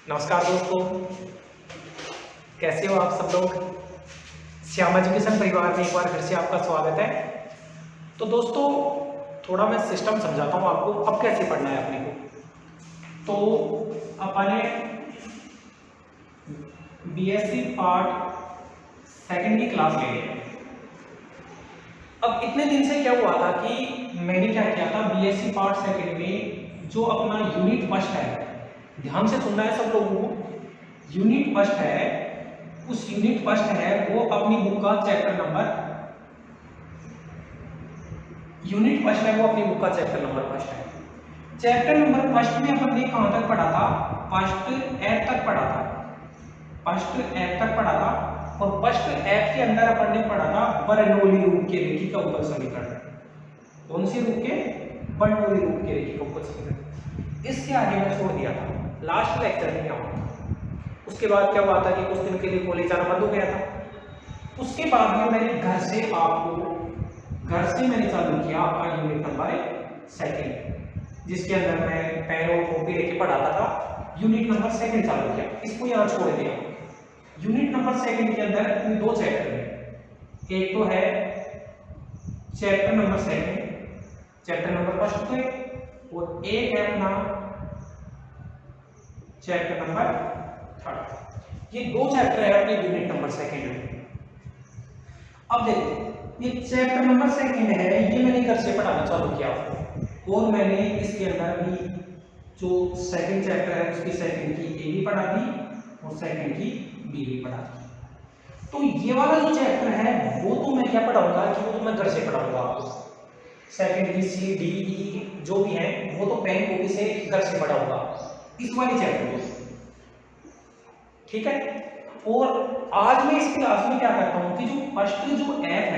नमस्कार दोस्तों, कैसे हो आप सब लोग। श्याम एजुकेशन परिवार में एक बार फिर से आपका स्वागत है। तो दोस्तों, थोड़ा मैं सिस्टम समझाता हूँ आपको, अब कैसे पढ़ना है अपने को। तो अपने बीएससी पार्ट सेकंड की क्लास ले रहे हैं। अब इतने दिन से क्या हुआ था कि मैंने क्या किया था, बीएससी पार्ट सेकंड में जो अपना यूनिट फर्स्ट है, ध्यान से सुनना है सब लोगों को। यूनिट फर्स्ट है, उस यूनिट फर्स्ट है वो अपनी बुक का चैप्टर नंबर, यूनिट फर्स्ट है वो अपनी बुक का चैप्टर नंबर फर्स्ट है। चैप्टर नंबर फर्स्ट में अपन ने कहां तक पढ़ा था, फर्स्ट एड तक पढ़ा था, फर्स्ट एड तक पढ़ा था। और फर्स्ट एड के अंदर अपन ने पढ़ा था बर्नौली रूप के रेखी का अवकल समीकरण। कौन सी रूप के? बर्नौली रूप के रेखी का अवकल समीकरण। इसके आगे मैं छोड़ दिया था, लास्ट लेक्चर में क्या हुआ था। उसके बाद क्या हुआ था कि कुछ दिन के लिए कॉलेज जाना बंद हो गया था। उसके बाद में मैंने घर से मैंने चालू किया आपका यूनिट नंबर सेकंड, जिसके अंदर मैं पेन और कॉपी लेके पढ़ाता था। यूनिट नंबर सेकंड चालू किया, इसको यहाँ छोड़ दिया। यूनिट नंबर सेकंड के अंदर दो चैप्टर हैं, एक तो है chapter number second, chapter number first तो है, और एक है अपना चैप्टर नंबर थर्ड। ये दो चैप्टर है अपने यूनिट नंबर सेकंड में। अब देखो, ये चैप्टर नंबर सेकंड है, ये मैंने घर से पढ़ाना चालू किया आपको, और मैंने इसके अंदर भी जो सेकंड चैप्टर है उसकी सेकंड की ए भी पढ़ा दी और सेकंड की बी भी पढ़ा दी। तो ये वाला जो चैप्टर है वो तो मैं क्या पढ़ाऊंगा कि वो तो मैं घर से पढ़ाऊंगा आपको। सेकंड की सी डी ई जो भी है वो तो पेन कॉपी से घर से पढ़ाऊंगा इस वाले चैप्टर को, ठीक है। और आज मैं इस क्लास में क्या करता हूं कि जो फर्स्ट जो एफ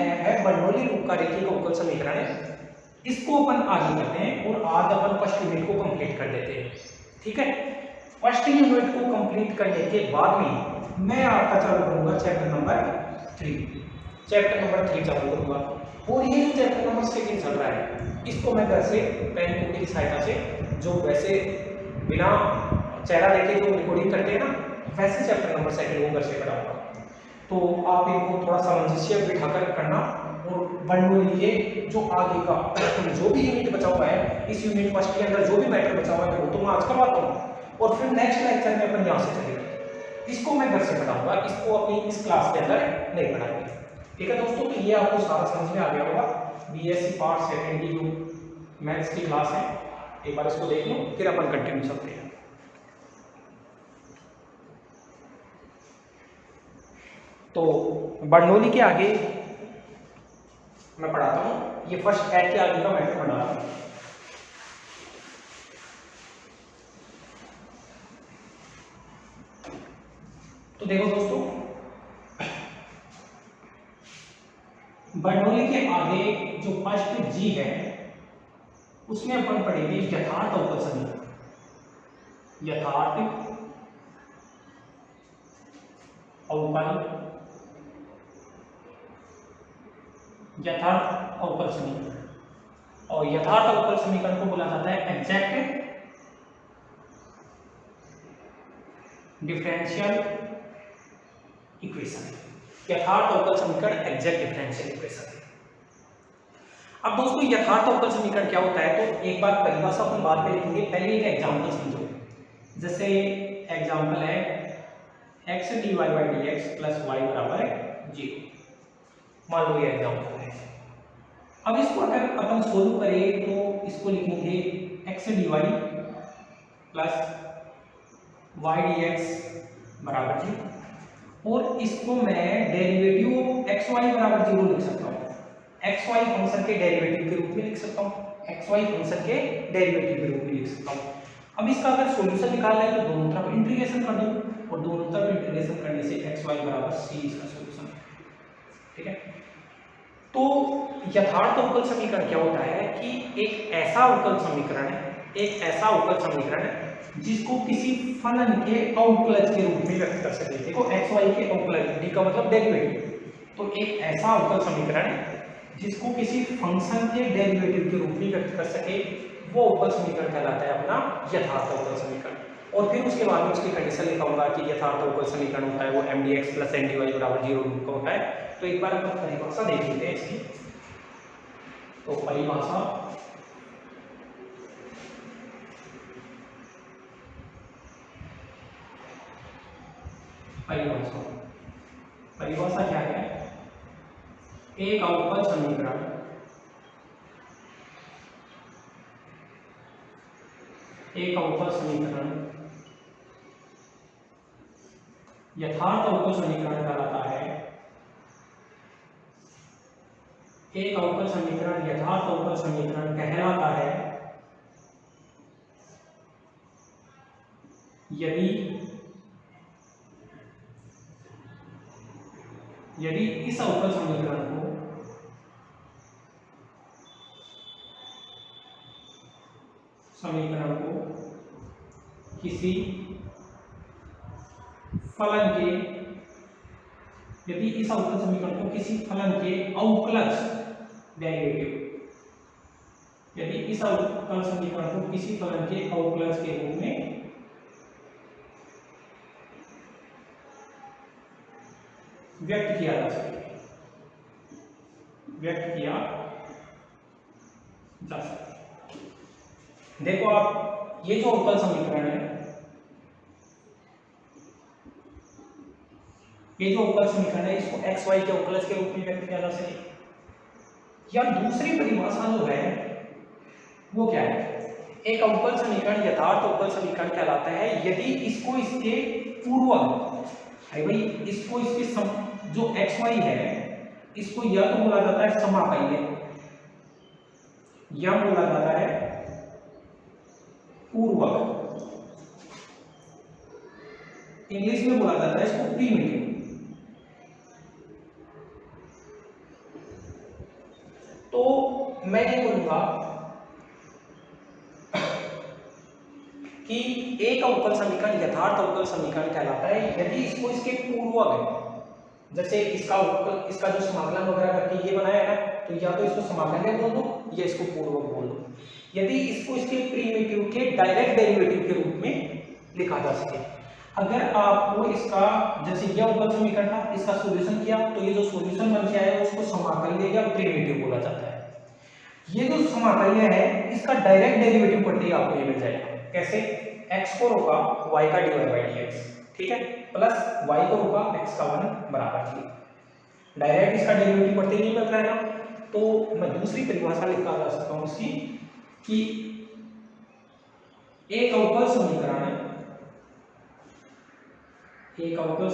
है बर्नौली रूप का रेखी का अवकल समीकरण है, इसको अपन आगे करते हैं और आज अपन फर्स्ट यूनिट को कंप्लीट कर देते हैं, ठीक है। फर्स्ट यूनिट को कंप्लीट करने के बाद में मैं आपका चालू करूंगा चैप्टर नंबर 3 चालू करूंगा। और ये जो चैप्टर नंबर 2 चल रहा है, इसको मैं घर से पेन कॉपी की सहायता से, जो वैसे बिना चेहरा देखे जो रिकॉर्डिंग करते हैं ना, वैसे चैप्टर नंबर 2 को घर से पढ़ाऊंगा। तो आप इनको थोड़ा सामंजस्य बिठाकर करना, और बर्नौली के जो आगे का जो भी यूनिट बचा हुआ है, इस यूनिट फर्स्ट के अंदर जो भी मैटर बचा हुआ है वो तो मैं आज करवाता हूँ, और फिर नेक्स्ट लेक्चर में अपन यहाँ से चलेंगे। इसको मैं घर से पढ़ाऊंगा, इसको अपनी इस क्लास के अंदर नहीं पढ़ाएंगे, ठीक है दोस्तों। तो ये आपको सारा समझ में आ गया होगा। बीएससी पार्ट सेकंड की जो मैथ्स की क्लास है, एक बार इसको देख लो, फिर अपन कंटिन्यू चलते हैं। तो बर्नौली के आगे मैं पढ़ाता हूँ, ये फर्स्ट एड के आगे का मैटर पढ़ा रहा हूँ। तो देखो दोस्तों, बर्नौली के आगे जो फर्स्ट जी है उसमें अपन पढ़ेंगे यथार्थ अवकल समीकरण। यथार्थ अवकल समीकरण, और यथार्थ अवकल समीकरण को बोला जाता है एग्जैक्ट डिफरेंशियल इक्वेशन। यथार्थ अवकल समीकरण एग्जैक्ट डिफरेंशियल इक्वेशन। अब दोस्तों, यथार्थ अवकल समीकरण क्या होता है, तो एक बार परिभाषा अपन बाद में लिखेंगे, पहले एक एग्जांपल समझो। जैसे एग्जांपल है x dy by dx plus y बराबर 0, मान लो ये एग्जांपल है। अब इसको अगर अपन सोल्व करें तो इसको लिखेंगे x dy plus y dx बराबर 0, और इसको मैं डेरिवेटिव x y बराबर 0 लिख सकता हूँ, एक्स वाई फंक्शन के डेरिवेटिव के रूप में लिख सकता हूँ, एक्स वाई फंक्शन के डेरिवेटिव के रूप में लिख सकता हूँ। अब इसका अगर सॉल्यूशन निकालना है तो दोनों तरफ इंटीग्रेशन कर दूँ, और दोनों तरफ इंटीग्रेशन करने से एक्स वाई बराबर सी इसका सॉल्यूशन है, ठीक है। तो यथार्थ अवकल समीकरण क्या होता है कि एक ऐसा अवकल समीकरण है जिसको किसी फलन के अवकलज के रूप में व्यक्त कर सके। देखो एक्स वाई के अवकलज, डी का मतलब डेरिवेटिव, तो एक ऐसा अवकल समीकरण है जिसको किसी फंक्शन के डेरिवेटिव के रूप में व्यक्त कर सके, वो अवकल समीकरण कहलाता है अपना यथार्थ अवकल समीकरण। और फिर उसके बाद में उसकी कंडीशन लिखाऊंगा कि यथार्थ अवकल समीकरण होता है वो mdx प्लस ndy बराबर 0 रूप का होता है। तो एक बार अपन परिभाषा देख लेते हैं इसकी। तो परिभाषा क्या है? एक अवकल समीकरण यथार्थ अवकल समीकरण कहलाता है। एक अवकल समीकरण यथार्थ अवकल समीकरण कहलाता है यदि इस अवकल समीकरण को किसी फलन के अवकलज डेरिवेटिव के रूप में व्यक्त किया जा सके। देखो आप, ये जो अवकल समीकरण है, इसको एक्स वाई के अवकलज के रूप में व्यक्त किया जा सके। या दूसरी परिभाषा जो है वो क्या है? एक अवकल समीकरण यथार्थ अवकल समीकरण कहलाता है यदि इसको इसके पूर्वक, इसको इसके जो एक्स वाई है इसको या तो बोला जाता है समाकल्य या बोला जाता है पूर्वक। इंग्लिश में बोला जाता है इसको प्रीमिटिव। तो मैं ये बोलूंगा कि एक अवकल समीकरण यथार्थ अवकल समीकरण कहलाता है यदि इसको इसके पूर्वक, जैसे इसका जो समाकलन वगैरह करके ये बनाया है ना, तो या तो इसको समाकल्य बोल दो या इसको पूर्वक बोल दो। यदि इसको इसके प्रीमिटिव के डायरेक्ट डेरिवेटिव के रूप में लिखा जा सके। अगर आपको इसका, जैसे यह अवकल समीकरण था, इसका सॉल्यूशन किया तो ये जो सॉल्यूशन बन के आया उसको समाकल्य या प्रीमिटिव बोला जाता है। ये जो समाकल्य है इसका डायरेक्ट डेरिवेटिव पढ़ते ही आपको ये मिल जाएगा। कैसे? x को रोका y का dy/dx, ठीक है, प्लस y को रोका x का 1 बराबर 0। डायरेक्ट इसका डेरिवेटिव पढ़ते ही मिल रहा है ना। तो मैं दूसरी परिभाषा लिखा जा सकता हूं इसकी कि एक अवकल समीकरण यथार्थ अवकल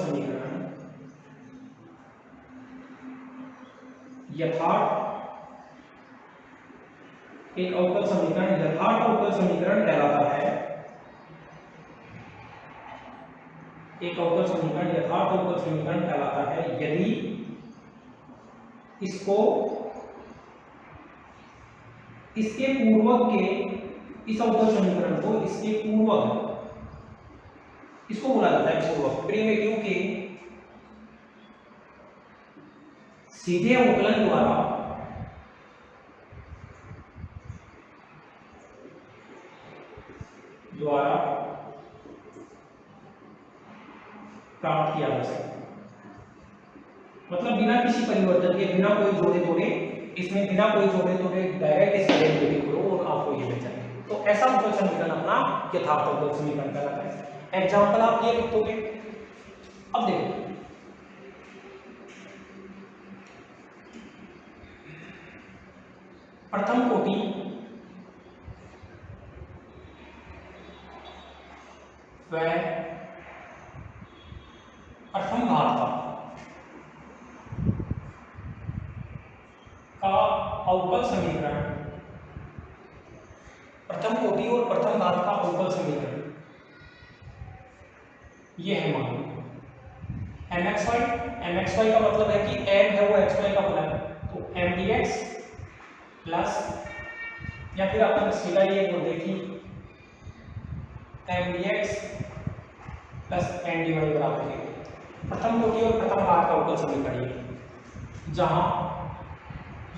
समीकरण कहलाता है। एक अवकल समीकरण यथार्थ अवकल समीकरण कहलाता है यदि इसको इसके पूर्वक के, इस अवकल समीकरण को इसके पूर्वक, इसको बोला जाता है पूर्वक, प्रीमिटिव के सीधे अवकलन द्वारा प्राप्त किया जा सकता है। मतलब बिना किसी परिवर्तन के, बिना कोई जोड़े तोड़े, इसमें बिना कोई जोड़े तोड़े डायरेक्ट इसका डेरिवेटिव करो और आपको ये मिल जाएगा। तो ऐसा अवकल समीकरण अपना यथार्थ अवकल समीकरण कहलाता है। एग्जांपल आप ये लिखोगे। अब देखो, प्रथम कोटि व प्रथम घात का अवकल समीकरण, प्रथम कोटि और प्रथम घात का अवकल समीकरण ये है। मान mxy का मतलब है कि m है वो xy का फलन, तो mdx प्लस, या फिर अपन सीधा ये बोल दे कि mdx प्लस ndy बराबर 0। प्रथम कोटि और प्रथम घात का अवकल समीकरण ये, जहां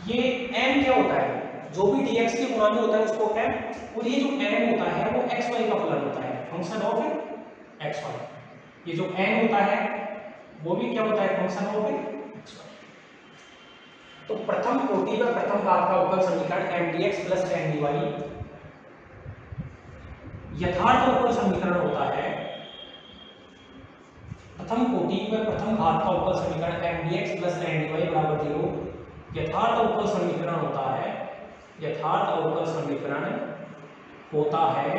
ये m क्या होता है, जो भी dx के गुणा में होता है उसको m, और ये जो m होता है वो xy का फलन होता है। Function of x y. ये जो n होता है वो भी क्या होता है, फंक्शन ऑफ एक्स वाई। तो प्रथम कोटि व प्रथम घात का अवकल समीकरण mdx प्लस ndy यथार्थ अवकल समीकरण होता है। प्रथम कोटि व प्रथम घात का अवकल समीकरण mdx प्लस ndy बराबर 0 यथार्थ अवकल समीकरण होता है। यथार्थ अवकल समीकरण होता है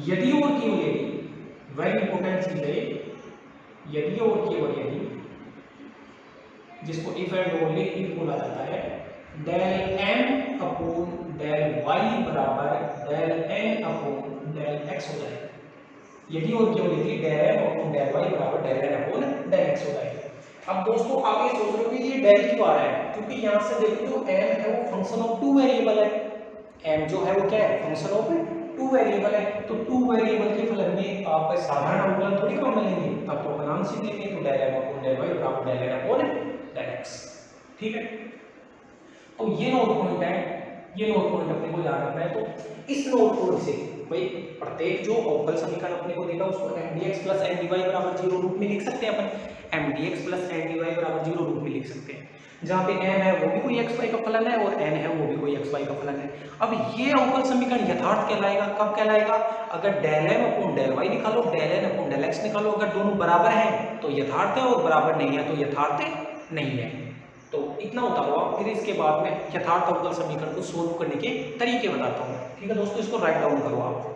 यदि और केवल यदि, वेरी इंपॉर्टेंट चीज है, यदि और केवल यदि, जिसको इफ एंड ओनली इफ बोला जाता है, del m upon del y बराबर del n upon del x हो जाएगा। यदि और केवल यदि del m upon del y बराबर del n upon del x हो जाएगा। अब दोस्तों आप ये सोच रहे हो कि ये डेल क्यों आ रहा है, क्योंकि यहाँ से देखो जो m है वो फंक्शन ऑफ टू वेरिएबल है। m जो है वो क्या है, फंक्शन ऑफ टू वेरिएबल है। तो टू वेरिएबल के फलन में आप साधारण अवकलन थोड़ी काम लेंगे, तब तो अपन आंशिक लेंगे। तो del m upon del y बराबर del n upon del x। ठीक है, तो ये नोट पॉइंट है, ये नोट पॉइंट अपने को याद रखना है। तो इस नोट पॉइंट से भाई प्रत्येक जो अवकल समीकरण अपने को देगा उसको mdx प्लस ndy बराबर 0 रूप में लिख सकते हैं अपन। mdx प्लस ndy बराबर 0 रूप में लिख सकते हैं, जहाँ पे m है वो भी कोई x y का फलन है और n है वो भी कोई x y का फलन है। अब ये अवकल समीकरण यथार्थ कहलाएगा, कब कहलाएगा, अगर del m upon del y निकालो, del n upon del x निकालो, अगर दोनों बराबर हैं तो यथार्थ है और बराबर नहीं है तो यथार्थ नहीं है। तो इतना उतारो आप, फिर इसके बाद में यथार्थ अवकल समीकरण को सोल्व करने के तरीके बताता हूँ। ठीक है दोस्तों, इसको राइट डाउन करो आप।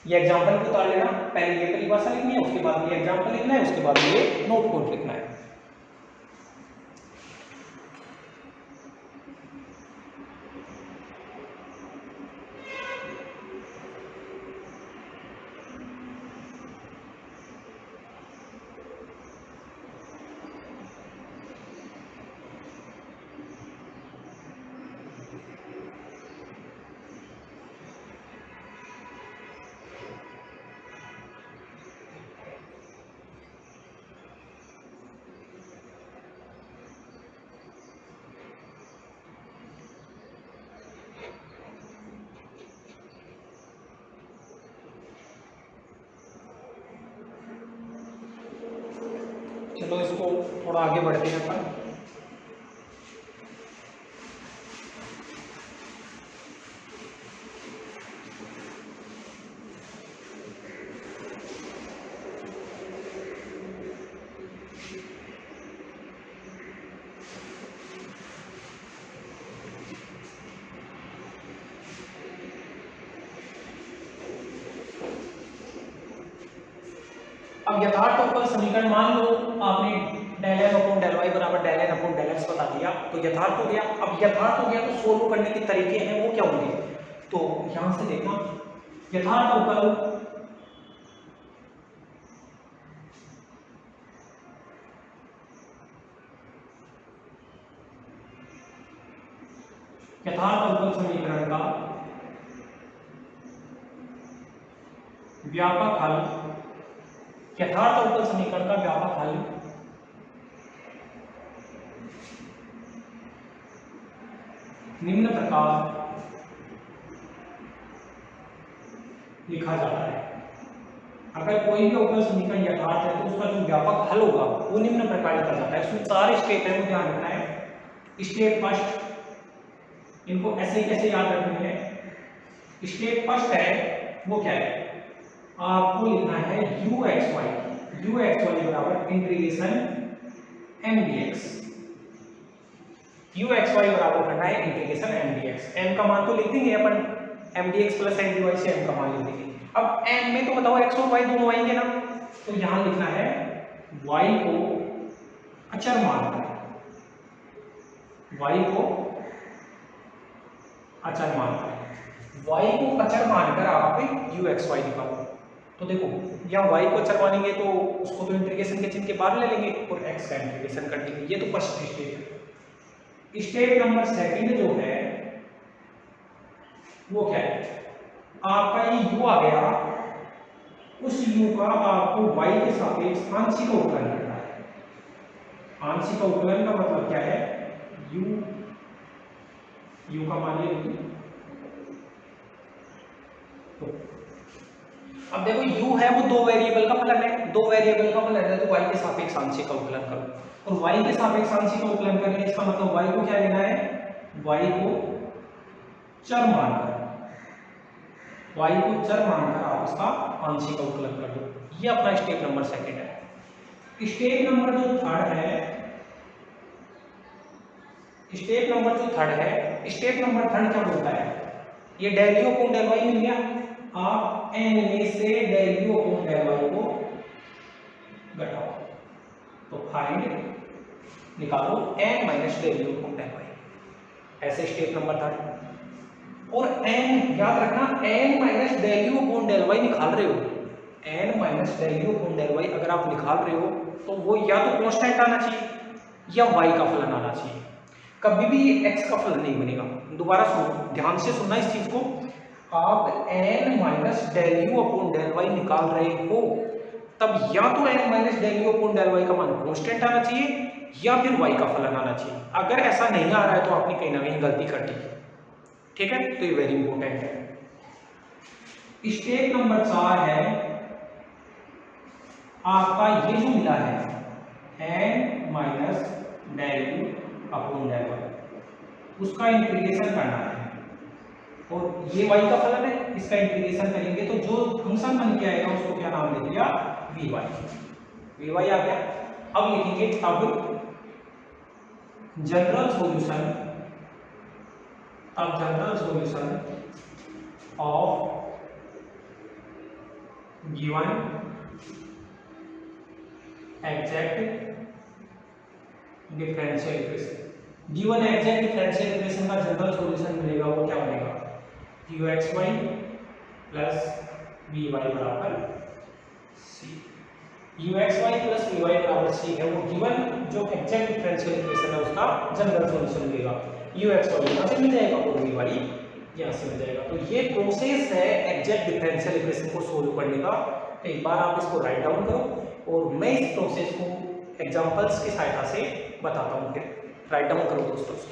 ये एग्जांपल को उतार लेना, पहले ये परिभाषा लिखनी है, उसके बाद ये एग्जांपल लिखना है, उसके बाद ये नोट पॉइंट लिखना है। चलो इसको थोड़ा आगे बढ़ते हैं अपन। अब यथार्थ अवकल समीकरण मान लो आपने del m upon del y बराबर del n upon del x बता दिया, तो यथार्थ हो गया। अब यथार्थ हो गया तो सोल्व करने के तरीके हैं वो क्या होंगे, तो यहां से देखना यथार्थ अवकल समीकरण का व्यापक हल, यथार्थ अवकल समीकरण का व्यापक हल निम्न प्रकार लिखा जाता है। अगर कोई भी अवकल समीकरण यथार्थ है तो उसका जो व्यापक हल होगा वो निम्न प्रकार लिखा जाता है। इसमें 4 स्टेप है, वो ध्यान रखना है। स्टेप फर्स्ट, इनको ऐसे कैसे याद रखनी है। स्टेप फर्स्ट है वो क्या है, आपको लिखना है u x y बराबर integration m dx। u x y बराबर करना है इंटीग्रेशन m dx। m का मान तो लिख देंगे अपन, m dx plus m dy से m का मान लिख देंगे। अब m में तो बताओ x और y दोनों आएंगे ना, तो यहां लिखना है y को अचर मानकर, y को अचर मानकर, y को अचर मानकर आप u x y निकालो। तो देखो यहाँ y को अचर मानेंगे तो उसको तो इंटीग्रेशन के चिन्ह के बाद ले लेंगे और x का इंटीग्रेशन कर देंगे। ये तो फर्स्ट स्टेप है। स्टेप नंबर सेकंड जो है वो क्या है, आपका ये u आ गया, उस u का आपको y के सापेक्ष आंशिक अवकलन करना है। आंशिक अवकलन का मतलब क्या है, u का मान लीजिए तो अब देखो u है वो दो वेरिएबल का फलन है, दो वेरिएबल का फलन है तो y के सापेक्ष आंशिक का अवकलन करो, और y के सापेक्ष आंशिक का अवकलन करने इसका मतलब y को क्या लेना है, y को चर मानकर, y को चर मानकर आप इसका आंशिक अवकलन कर दो। ये अपना स्टेप नंबर सेकंड है। स्टेप नंबर जो थर्ड है, स्टेप नंबर जो थर्ड है, स्टेप नंबर थर्ड क्या बोलता है, ये del u upon del y मिल गया, आप n में से del u upon del y को घटाओ, तो फाइंड निकालो n minus del u upon del y, ऐसे स्टेप नंबर थर्ड। और n याद रखना, n minus del u upon del y निकाल रहे हो, n minus del u upon del y अगर आप निकाल रहे हो तो वो या तो कांस्टेंट आना चाहिए या y का फलन आना चाहिए, कभी भी x का फलन नहीं बनेगा। दोबारा सुनो, ध्यान से सुनना इस चीज को, आप n minus del u upon del y निकाल रहे हो तब या तो n minus del u upon del y का मान कांस्टेंट आना चाहिए या फिर y का फलन आना चाहिए। अगर ऐसा नहीं आ रहा है तो आपने कहीं ना कहीं गलती कर दी, ठीक है, तो ये वेरी इंपॉर्टेंट है। स्टेप नंबर 4 है आपका ये जो मिला है n minus del u upon del y, उसका इंटीग्रेशन करना है, और ये y का फलन है, इसका इंटीग्रेशन करेंगे तो जो फंक्शन बन के आएगा उसको क्या नाम दे दिया, vy आ गया। अब लिखेंगे अब जनरल सॉल्यूशन, अब general solution of given exact differential equation, given exact differential equation का जनरल सॉल्यूशन मिलेगा, वो क्या बनेगा, uxy प्लस vy बराबर c। uxy प्लस vy बराबर c है वो गिवन जो एग्जैक्ट डिफरेंशियल इक्वेशन है उसका जनरल सॉल्यूशन मिलेगा। uxy यहाँ से मिल जाएगा और vy यहाँ से मिल जाएगा। तो ये प्रोसेस है एग्जैक्ट डिफरेंशियल इक्वेशन को सोल्व करने का। तो एक बार आप इसको राइट डाउन करो और मैं इस प्रोसेस को एग्जांपल्स की सहायता से बताता हूँ, फिर राइट डाउन करो दोस्तों।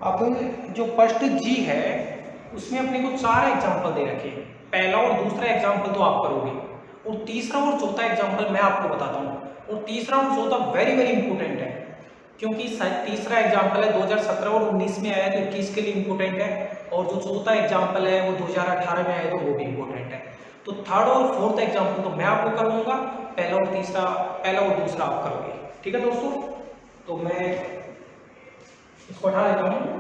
अब जो फर्स्ट जी है उसमें अपने को 4 एग्जाम्पल दे रखे हैं। पहला और दूसरा एग्जाम्पल तो आप करोगे और तीसरा और चौथा एग्जाम्पल मैं आपको बताता हूँ। और तीसरा और चौथा वेरी वेरी इंपॉर्टेंट है, क्योंकि तीसरा एग्जाम्पल है 2017 और 19 में आया तो 21 के लिए इंपॉर्टेंट है, और जो चौथा एग्जाम्पल है वो 2018 में आया तो वो भी इंपॉर्टेंट है। तो थर्ड और फोर्थ एग्जाम्पल तो मैं आपको कर लूँगा, पहला और दूसरा आप करोगे। ठीक है दोस्तों, तो मैं इसको हटा देता हूँ।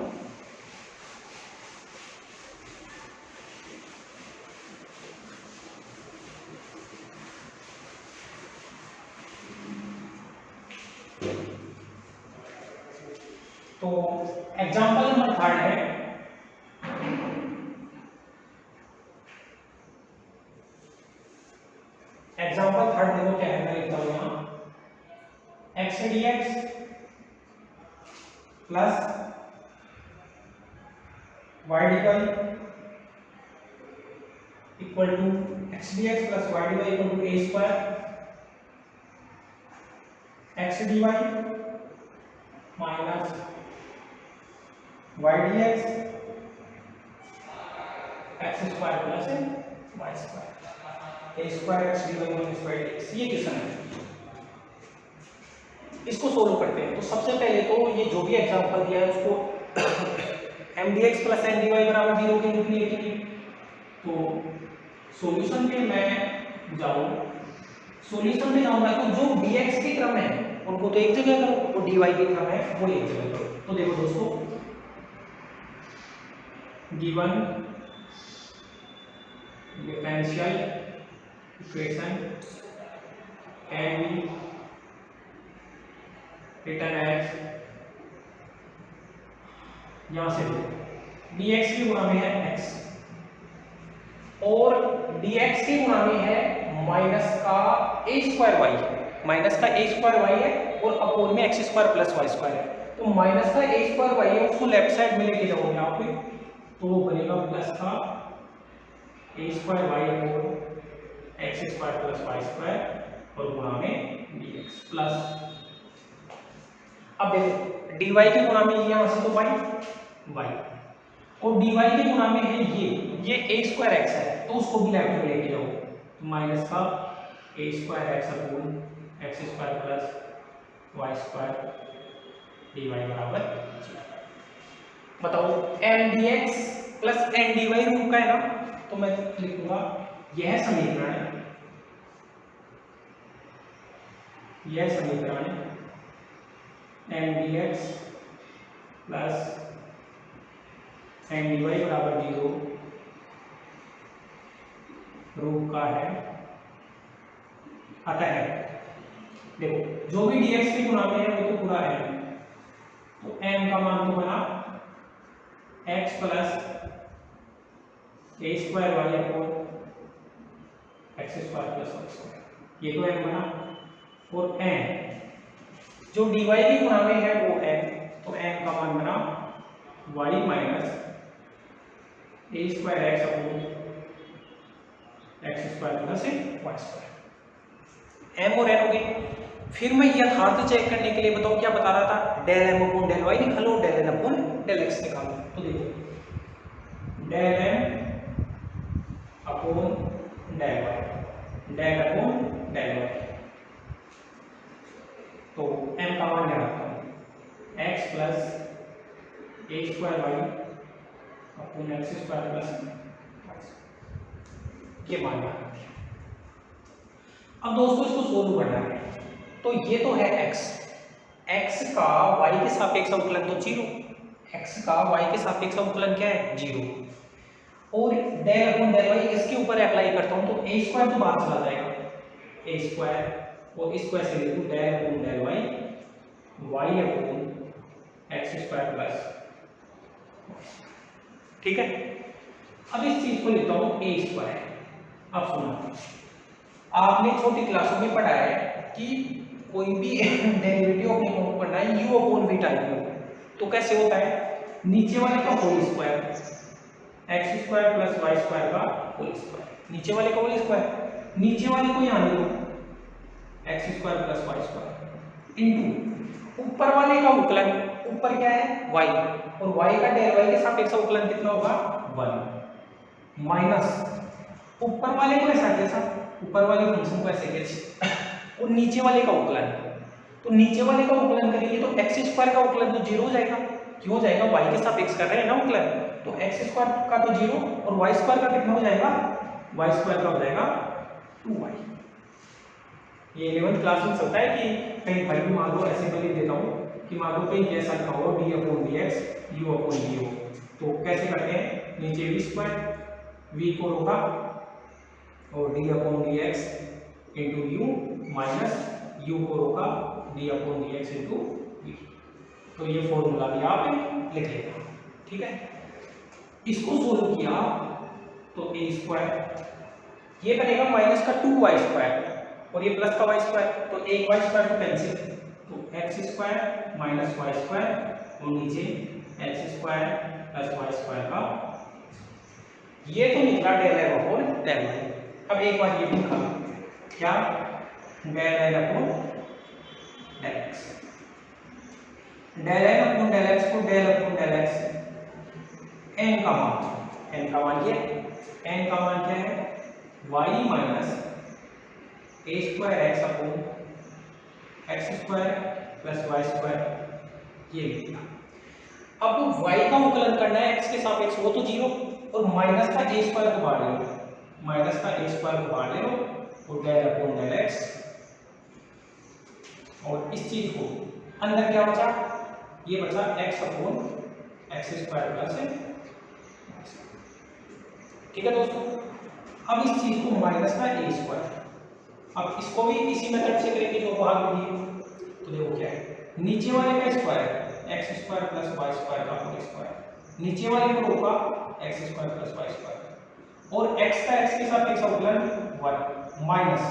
तो एग्जाम्पल नंबर थर्ड है, एग्जाम्पल थर्ड देखो क्या है, मैं लिखता हूं यहां x dx plus y dy equal to x dx plus y dy equal to a square x dy minus y dx x square plus y square a square x dy minus y dx। ये question है, इसको solve करते हैं। तो सबसे पहले तो ये जो भी एग्जांपल दिया है उसको m dx plus n dy बराबर 0 के रूप में लिखेंगे। तो सॉल्यूशन पे मैं जाऊं सॉल्यूशन में जाऊंगा तो जो dx की क्रम है उनको तो एक जगह करो, वो dy की क्रम है वो एक जगह करो। तो देखो दोस्तों, given differential equation can be written as, यहां से dx की गुणा में है x और dx की गुणा में है माइनस का a स्क्वायर y, माइनस का a स्क्वायर y है और अपोन में x square plus y square है। तो माइनस का a स्क्वायर y है उसको लेफ्ट साइड में लेके जाओगे आप, तो वो बनेगा प्लस का a square y upon x square plus y square और गुणा में dx प्लस, अब देखो dy की गुणा में ये यहां से तो y और dy के गुणा में है ये a स्क्वायर x है तो उसको भी लेफ्ट में लेके जाओ, तो माइनस का a square x upon x square plus y square dy बराबर 0। बताओ m dx plus n dy रूप का है ना, तो मैं लिखूंगा यह समीकरण m dx plus n dy बराबर 0 रूप का है। अतः देखो जो भी dx की गुणा में है वो तो पूरा है, तो m का मान तो बना x plus a square y upon x square plus y square, ये तो m बना, और n जो dy की गुणा में है वो m, तो m का मान बना y minus a square x upon x square plus y square, m और n हो गई। फिर मैं यथार्थ चेक करने के लिए बताओ क्या बता रहा था, del m upon del y निकालो, del n upon del x निकालो। तो देखो del m upon del y, del upon del y, तो m का मान लगाता हूं x plus a square y upon x square plus ये मान लगा दिया। अब दोस्तों इसको सोल्व करना है, तो ये तो है x का y के सापेक्ष अवकलन तो 0, x का y के सापेक्ष अवकलन क्या है 0, और डेल अपोन डेल y इसके ऊपर अप्लाई करता हूं तो a स्क्वायर तो बाहर चला जाएगा, a स्क्वायर और स्क्वायर से लिखूं del upon del y upon x square plus, ठीक है। अब इस चीज को लिखता हूं a स्क्वायर। अब सुनो, आपने छोटी क्लासों में पढ़ा है कि कोई भी डेरिवेटिव अपने को पढ़ना है u अपॉन v टाइप में, तो कैसे होता है, नीचे वाले का whole square x square plus y square का होल स्क्वायर, नीचे वाले का होल स्क्वायर, नीचे वाले को यहां लिखो x square plus y square into ऊपर वाले का अवकलन, ऊपर क्या है y, और y का डेल y के सापेक्ष अवकलन कितना होगा 1 माइनस ऊपर वाले को ऐसा कैसा, ऊपर वाले फंक्शन को ऐसे कैसे, और नीचे वाले का अवकलन, तो नीचे वाले का अवकलन करेंगे तो x स्क्वायर का अवकलन तो 0 हो जाएगा, क्यों हो जाएगा y के सापेक्ष कर रहे हैं ना अवकलन, तो x स्क्वायर का तो 0 और y स्क्वायर का कितना हो जाएगा, y स्क्वायर का हो जाएगा 2y। ये 11th क्लास में चलता है कि कहीं भाई भी मान लो ऐसे मैं लिख देता हूँ कि मान लो कहीं जैसा लिखा हो d upon dx u upon v हो, तो कैसे करते हैं, नीचे v स्क्वायर v को रोका और d upon dx into you minus u को रोका d upon dx into v, तो ये फॉर्मूला भी आप लिख लेना, ठीक है। इसको सोल्व किया तो a स्क्वायर ये बनेगा माइनस का 2y स्क्वायर और ये प्लस का y स्क्वायर, तो एक y स्क्वायर को कैंसिल, तो x square minus y square और नीचे x square plus y square का, ये तो निकला del m upon del y। अब एक बार ये भी लिखा क्या, del m upon del x, del m upon del x को del upon del x, n का मान ये n का मान क्या है y minus a square x upon x square plus y square, ये लिखा। अब y का अवकलन करना है x के सापेक्ष, वो तो 0, और माइनस का a स्क्वायर को बाहर ले लो, माइनस का a स्क्वायर को बाहर ले लो तो डेल अपॉन डेल एक्स, और इस चीज को अंदर क्या बचा, ये बचा x upon x square plus, ठीक है दोस्तों। अब इस चीज को माइनस का ए स्क्वायर, अब इसको भी इसी मेथड से करेंगे जो भाग में दिए। तो देखो क्या है, नीचे वाले का square x square plus y square का होल स्क्वायर, नीचे वाले को होगा x square plus y square, और x का x के साथ एक अवकलन 1 माइनस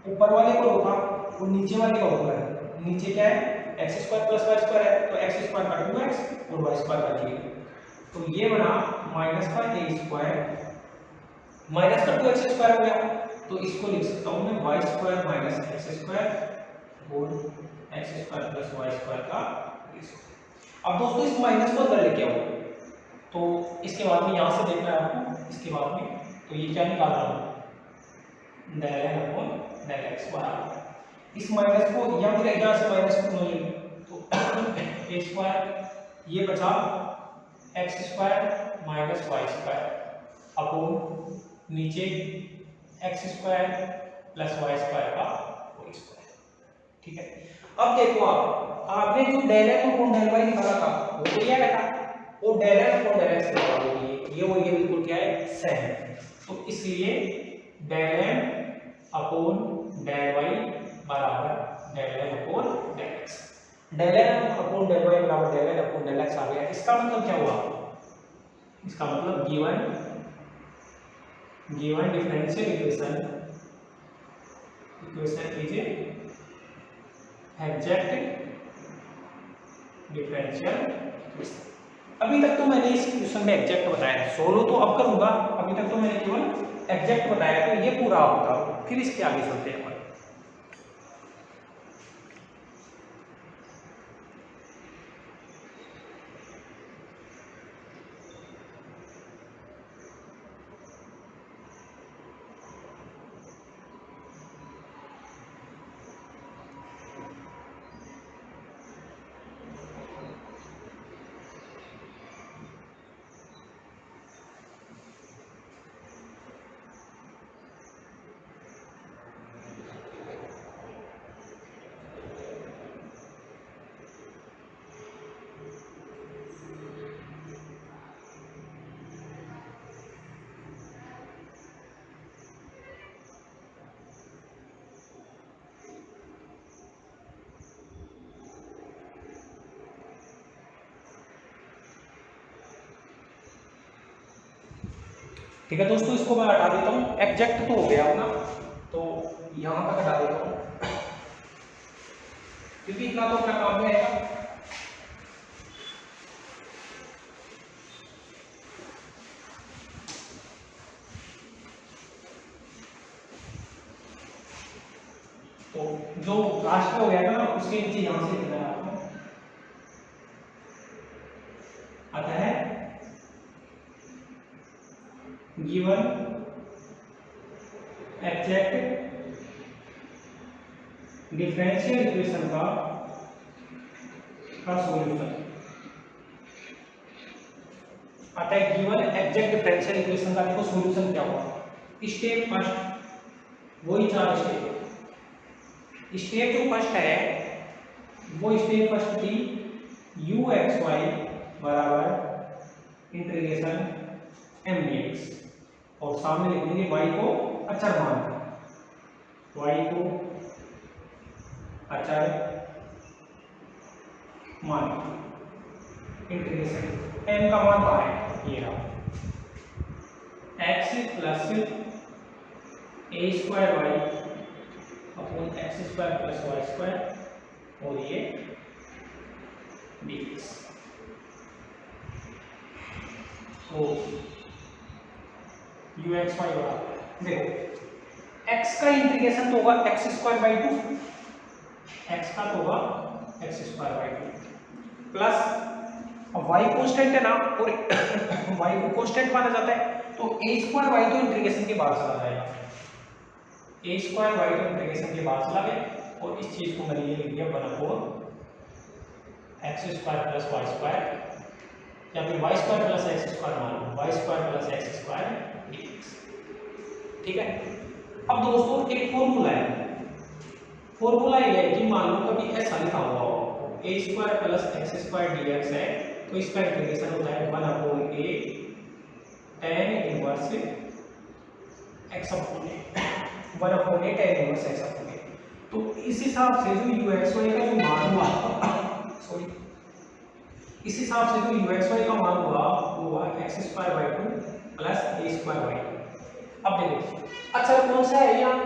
ऊपर वाले को होगा और नीचे वाले का अवकलन, नीचे क्या है x square plus y square है, तो एक्स स्क्वायर का 2x और वाई स्क्वायर का 3, तो ये बना माइनस का ए स्क्वायर माइनस का 2x स्क्वायर हो गया, तो इसको लिख सकता हूं मैं y square minus x square और x square plus y square का। अब दोस्तों इस माइनस को अंदर लेके आओ, तो इसके बाद में यहाँ से देखना है आपको, इसके बाद में तो ये क्या निकाल रहा हूँ del n upon del x बराबर इस माइनस को, या फिर यहाँ से माइनस को नहीं, तो ए स्क्वायर ये बचा x square minus y square upon नीचे x square plus y square का होल स्क्वायर, ठीक है। अब देखो आपने जो del n upon del y निकाला था वो तो ये रखा, और del n upon del x निकाला ये वो ये बिल्कुल क्या है सेम, तो इसलिए del n upon del y बराबर del n upon del x, del n upon del y बराबर del n upon del x आ गया। इसका मतलब क्या हुआ, इसका मतलब given differential equation is exact differential equation. अभी तक तो मैंने इस क्वेश्चन में एग्जैक्ट बताया, सोल्व तो अब करूंगा, अभी तक तो मैंने केवल एग्जैक्ट बताया, तो ये पूरा होगा, फिर इसके आगे चलते हैं। ठीक है दोस्तों, इसको मैं हटा देता हूँ, एग्जैक्ट तो हो गया अपना, तो यहाँ तक हटा देता हूँ क्योंकि इतना तो अपना काम में आएगा। तो जो लास्ट में हो गया था ना उसके नीचे यहाँ से लिखना है आपको, आता है गिवन एग्जैक्ट डिफरेंशियल इक्वेशन का सॉल्यूशन, आता है गिवन एग्जैक्ट डिफरेंशियल इक्वेशन का। देखो सॉल्यूशन क्या हुआ, स्टेप फर्स्ट वही 4 स्टेप, स्टेप जो फर्स्ट है वो स्टेप फर्स्ट थी u x y बराबर इंटीग्रेशन m dx, और सामने लिख देंगे y को अचर मान, y को अचर मान, इंटीग्रेशन m का मान कहाँ है, ये रहा x plus a square y upon x square plus y square, और ये dx। तो u x y बराबर, देखो x का इंटीग्रेशन तो होगा एक्स स्क्वायर बाई 2, x का तो होगा x square by 2 plus y constant है ना, और y को कांस्टेंट माना जाता है, तो a स्क्वायर y तो इंटीग्रेशन के बाद चला जाएगा, a स्क्वायर y तो इंटीग्रेशन के बाद चला गया, और इस चीज को मैंने ये लिख दिया 1/4 x square plus y square, या फिर y square plus x square मान लो, y square plus x square dx, ठीक है। अब दोस्तों एक फॉर्मूला है, फॉर्मूला ये है कि मान लो कभी ऐसा लिखा हुआ हो a square plus x square d x है, तो इसका इंटीग्रेशन होता है 1/a tan inverse x upon a, 1/a tan inverse x upon a. तो इस हिसाब से जो यू एक्स वाई का जो मान हुआ सॉरी, इस हिसाब से जो यू एक्स वाई का मान हुआ वो हुआ x square by 2 plus a square by 2। अब देखो अच्छा कौन सा है यहाँ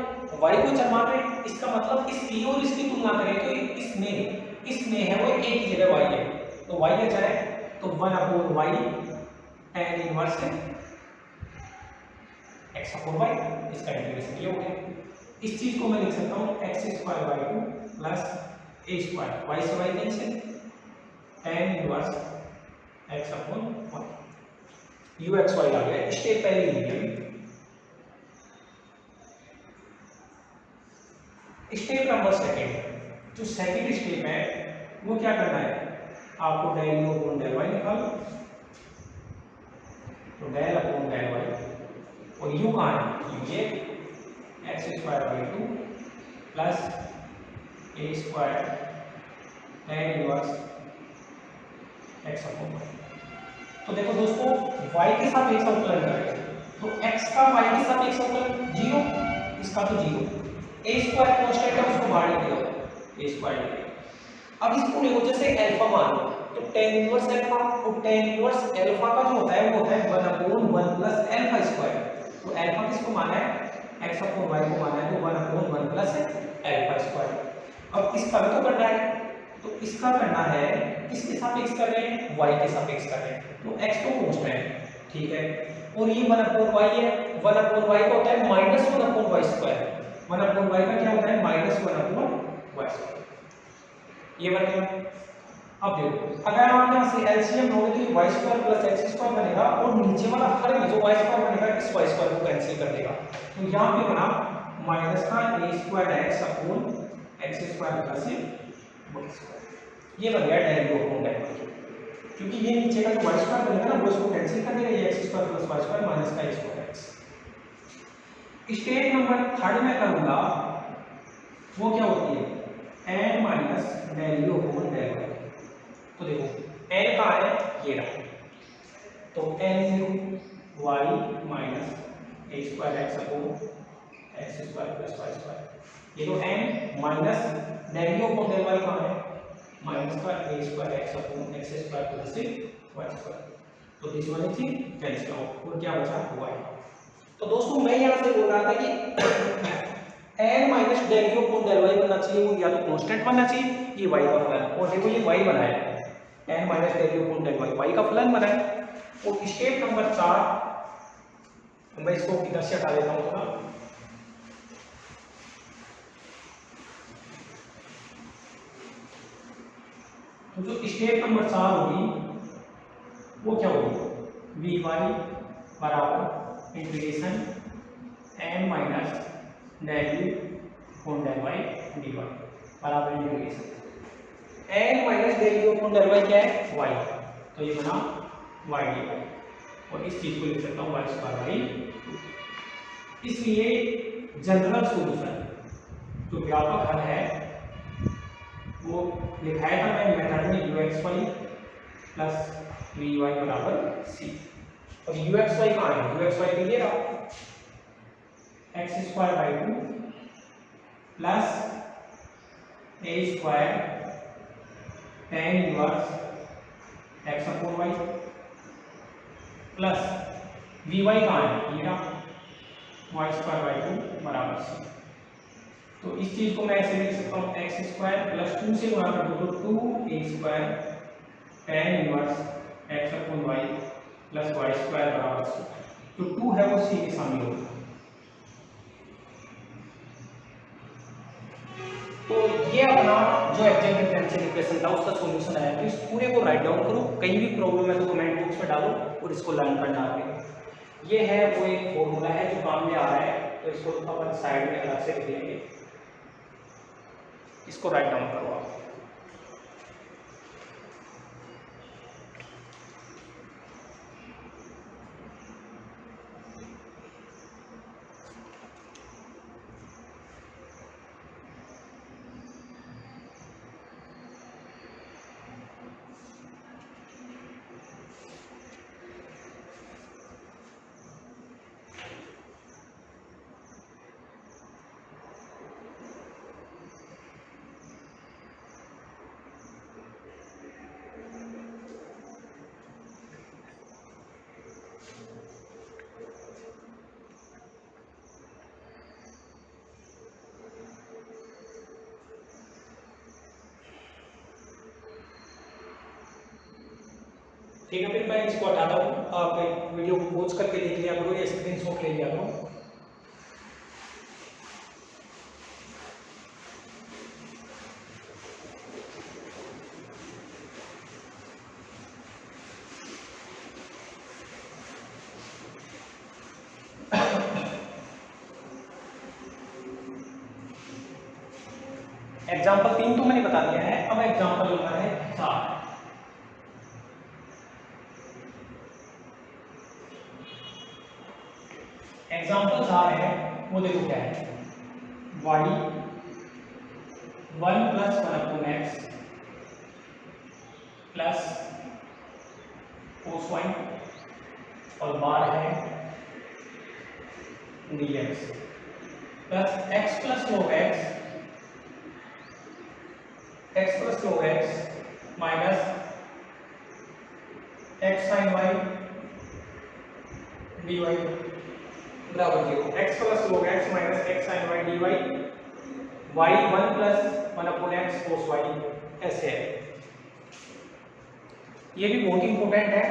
y को चर मान रहे हैं, इसका मतलब इसकी और इसकी तुलना करें तो इसमें है वो a की जगह y है, तो y अच्छा है तो 1/y tan inverse x upon y, इसका इंटीग्रेशन ये हो गया। इस चीज को मैं लिख सकता हूँ x square by 2 plus a square, y से y cancel, tan inverse x upon y, u x y आ गया। स्टेप पहले लिख लिया। स्टेप नंबर सेकंड, जो सेकंड स्टेप है वो क्या करना है, आपको del u upon del y निकालो, तो डेल अपॉन डेल वाई, और यू कहाँ है, ये x square by 2 plus a square tan inverse x upon y. तो देखो दोस्तों y के सापेक्ष अवकलन करें तो x का y के सापेक्ष अवकलन 0, इसका तो 0, a स्क्वायर कांस्टेंट है उसको बाहर निकलो, a स्क्वायर। अब इसको देखो जैसे अल्फा मान लो तो tan इनवर्स अल्फा, और tan इनवर्स अल्फा का जो होता है वो होता है 1/1 प्लस अल्फा स्क्वायर। तो अल्फा किसको माना है, x अपॉन y को माना है, तो 1/1 प्लस अल्फा स्क्वायर। अब इसका भी तो करना है, तो इसका करना है किसके सापेक्ष कर रहे हैं, y के सापेक्ष कर रहे हैं, तो x तो कांस्टेंट है, ठीक है, और ये 1/y है, 1/y का होता है -1/y स्क्वायर, 1/y का क्या होता है -1/y स्क्वायर, ये बन गया। अब देखो अगर आप यहां से एलसीएम लोगे तो ये y square plus x square बनेगा, और नीचे वाला हर में जो y स्क्वायर बनेगा इस y स्क्वायर को कैंसिल कर देगा, तो यहां पे बना माइनस का a square x upon x square plus y square, ये बन गया del u upon del y, क्योंकि ये नीचे का जो y स्क्वायर बनेगा ना वो इसको कैंसिल कर देगा, ये x square plus y square minus का a square x। Step number third में करूंगा वो क्या होती है n minus del u upon del y। तो देखो n कहाँ है, ये रहा, तो n into y minus a square x upon x square plus y square, ये तो n minus del u upon del y कहाँ है, माइनस का a square x upon x square plus y square, तो this one is cancel out, और क्या बचा y। तो दोस्तों मैं यहां से बोल रहा था कि n minus del u upon del y बनना चाहिए, वो या तो कांस्टेंट बनना चाहिए, ये y का फलन, और देखो ये y बना है, n minus del u upon del y का फलन बना है। और स्टेप नंबर 4 मैं इसको इधर से हटा देता हूं थोड़ा, तो जो स्टेप नंबर 4 होगी वो क्या होगी, वी वाई बराबर integration n minus del u upon del y d y बराबर integration n minus del u upon del y क्या है, y, तो ये बना y डी वाई, और इस चीज को लिख सकता हूँ y स्क्वायर बाई 2। इसलिए जनरल सॉल्यूशन जो व्यापक हल है वो लिखाया था मैं मेथड में ux y प्लस vy बराबर c, और ux y कहाँ है, ux y के लिए x square by 2 plus a square tan inverse x upon y plus vy कहाँ है, ये रहा y स्क्वायर बाई 2 बराबर c। तो इस चीज को मैं ऐसे लिख सकता हूँ एक्स स्क्वायर प्लस 2 से गुणा कर दो तो 2a square tan inverse x upon y plus y square बराबर c, तो 2 है वो c के शामिल होगा। तो ये अपना जो एग्जैक्ट डिफरेंशियल इक्वेशन था उसका सॉल्यूशन आया, तो इस पूरे को राइट डाउन करो, कहीं भी प्रॉब्लम है तो कमेंट बॉक्स में डालो और इसको लर्न करना आगे। ये है वो एक फॉर्मूला है जो काम में आ रहा है, तो इसको अपन साइड में अलग से लिख लेंगे, इसको राइट डाउन करो आप। ठीक है, फिर मैं इसको हटाता हूँ, आप वीडियो को पॉज करके देख लिया करो या स्क्रीनशॉट ले लिया करो। एग्जाम्पल 3 तो मैंने बता दिया है, अब एग्जाम्पल नंबर है 4। एग्जाम्पल 4 है, वो देखो क्या है, y 1 plus 1/x plus cos y और बार है dx plus x plus log x minus x sin y dy बराबर 0। x plus log x minus x sin y dy y 1 plus 1/x cos y ऐसे है। ये भी बहुत important है,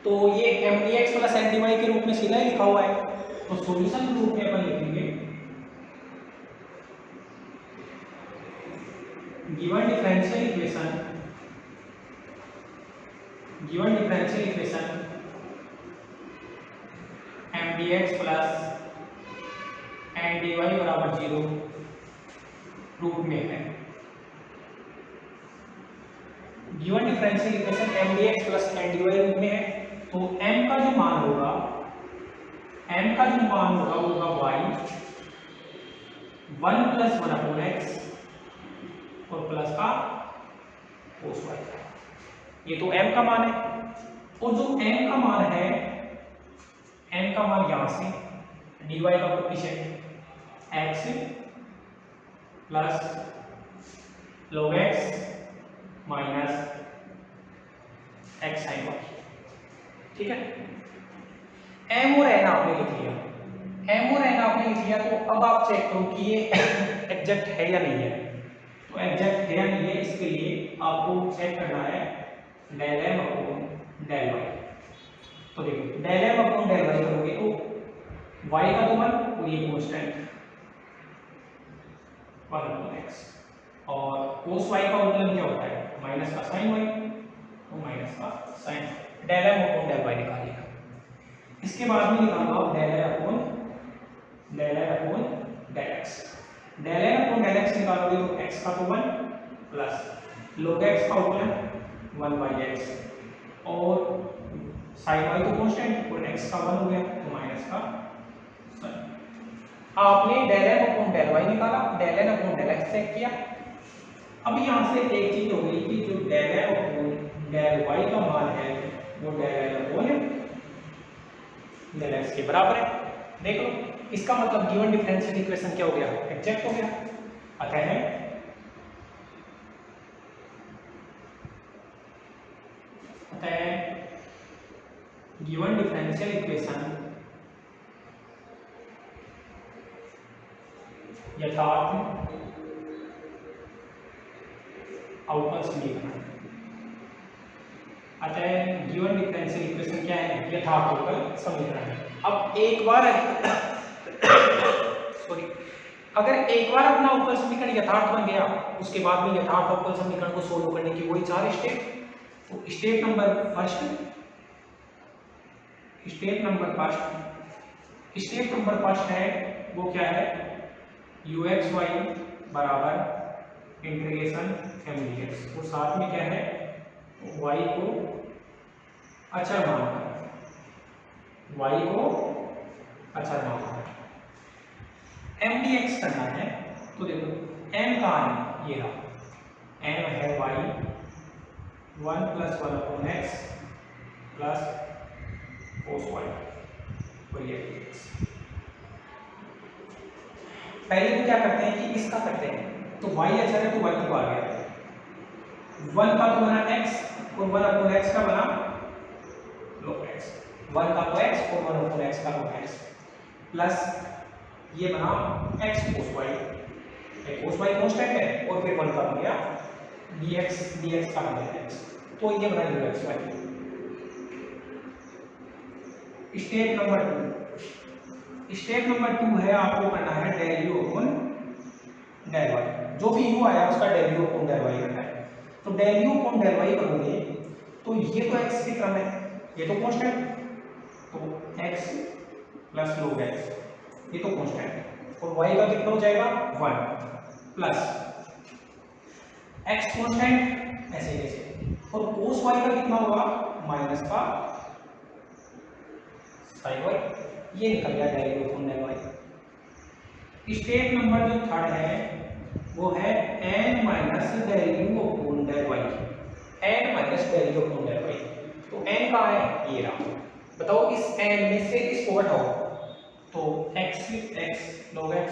तो ये m dx plus n dy के रूप में सीधा ही लिखा हुआ है, तो सॉल्यूशन के रूप में अपन लिखेंगे given differential equation m dx plus n dy बराबर 0 रूप में है। Given differential equation m dx plus n dy रूप में है, तो m का जो मान होगा वो होगा y 1 प्लस 1/x और प्लस का cos y। ये तो m का मान है, और जो n का मान है, n का मान यहां से dy का coefficient x plus log x minus x sin y, ठीक है। m और n आपने लिख लिया, तो अब आप चेक करो कि ये एग्जैक्ट है या नहीं है। तो एग्जैक्ट है या नहीं है, इसके लिए आपको चेक करना है del m upon del y। तो देखो del m upon del y करोगे तो y का तो 1 और ये कांस्टेंट 1/x, और cos y का मतलब क्या होता है, माइनस का sin y, तो माइनस का sin del m upon del y निकालिएगा। इसके बाद में निकालो आप del m upon del x। del m upon del x निकालोगे तो x का तो 1 प्लस log x का उलटा 1/x और sin y तो कांस्टेंट और x का 1 हो गया, तो माइनस का sin। आपने del m upon del y निकाला, del n upon del x check किया। अब यहां से एक चीज हो गई कि जो del m upon del y का मान है वो del n upon del x के बराबर है। देख लो, इसका मतलब गिवन डिफरेंशियल इक्वेशन क्या हो गया, एग्जैक्ट हो गया। अतः गिवन डिफरेंशियल इक्वेशन यथार्थ अवकल समीकरण। अतः गिवन डिफरेंशियल इक्वेशन क्या है, यथार्थ अवकल समीकरण है। अब एक बार अगर एक बार अपना अवकल समीकरण यथार्थ बन गया, उसके बाद में यथार्थ अवकल समीकरण को सोल्व करने की वही 4 स्टेप। तो स्टेप नंबर फर्स्ट है वो क्या है, ux(y) बराबर इंटीग्रेशन m dx, और साथ में क्या है, y को अचर मानकर m dx करना है। तो देखो m कहाँ है, ये रहा, m है y 1 plus 1/x plus cos y और ये dx। पहले तो क्या करते हैं कि इसका करते हैं, तो y अचर है तो 1 तो आ गया, 1 का तो बना x और 1/x का बना log x, 1 का तो x और 1/x का log x प्लस ये बना x cos y, cos y constant है, और फिर 1 का बन गया dx का बन गया x। तो ये बना u x y. Step number 2, step number 2 है आपको करना है del u upon del y. जो भी यू आया उसका del u upon del y करना है। तो del u upon del y करोगे तो ये तो एक्स की टर्म है, ये तो कांस्टेंट, तो एक्स प्लस लोग एक्स ये तो कांस्टेंट है, और वाई का कितना हो जाएगा 1 प्लस एक्स कांस्टेंट ऐसे कैसे, और कोस वाई का कितना होगा माइनस का साइन वाई, ये निकल गया del u upon del y. Step number जो थर्ड है वो है n minus del u upon del y, n minus del u upon del y. तो n कहाँ है, ये रहा। बताओ इस n में से इसको घटाओ तो x log x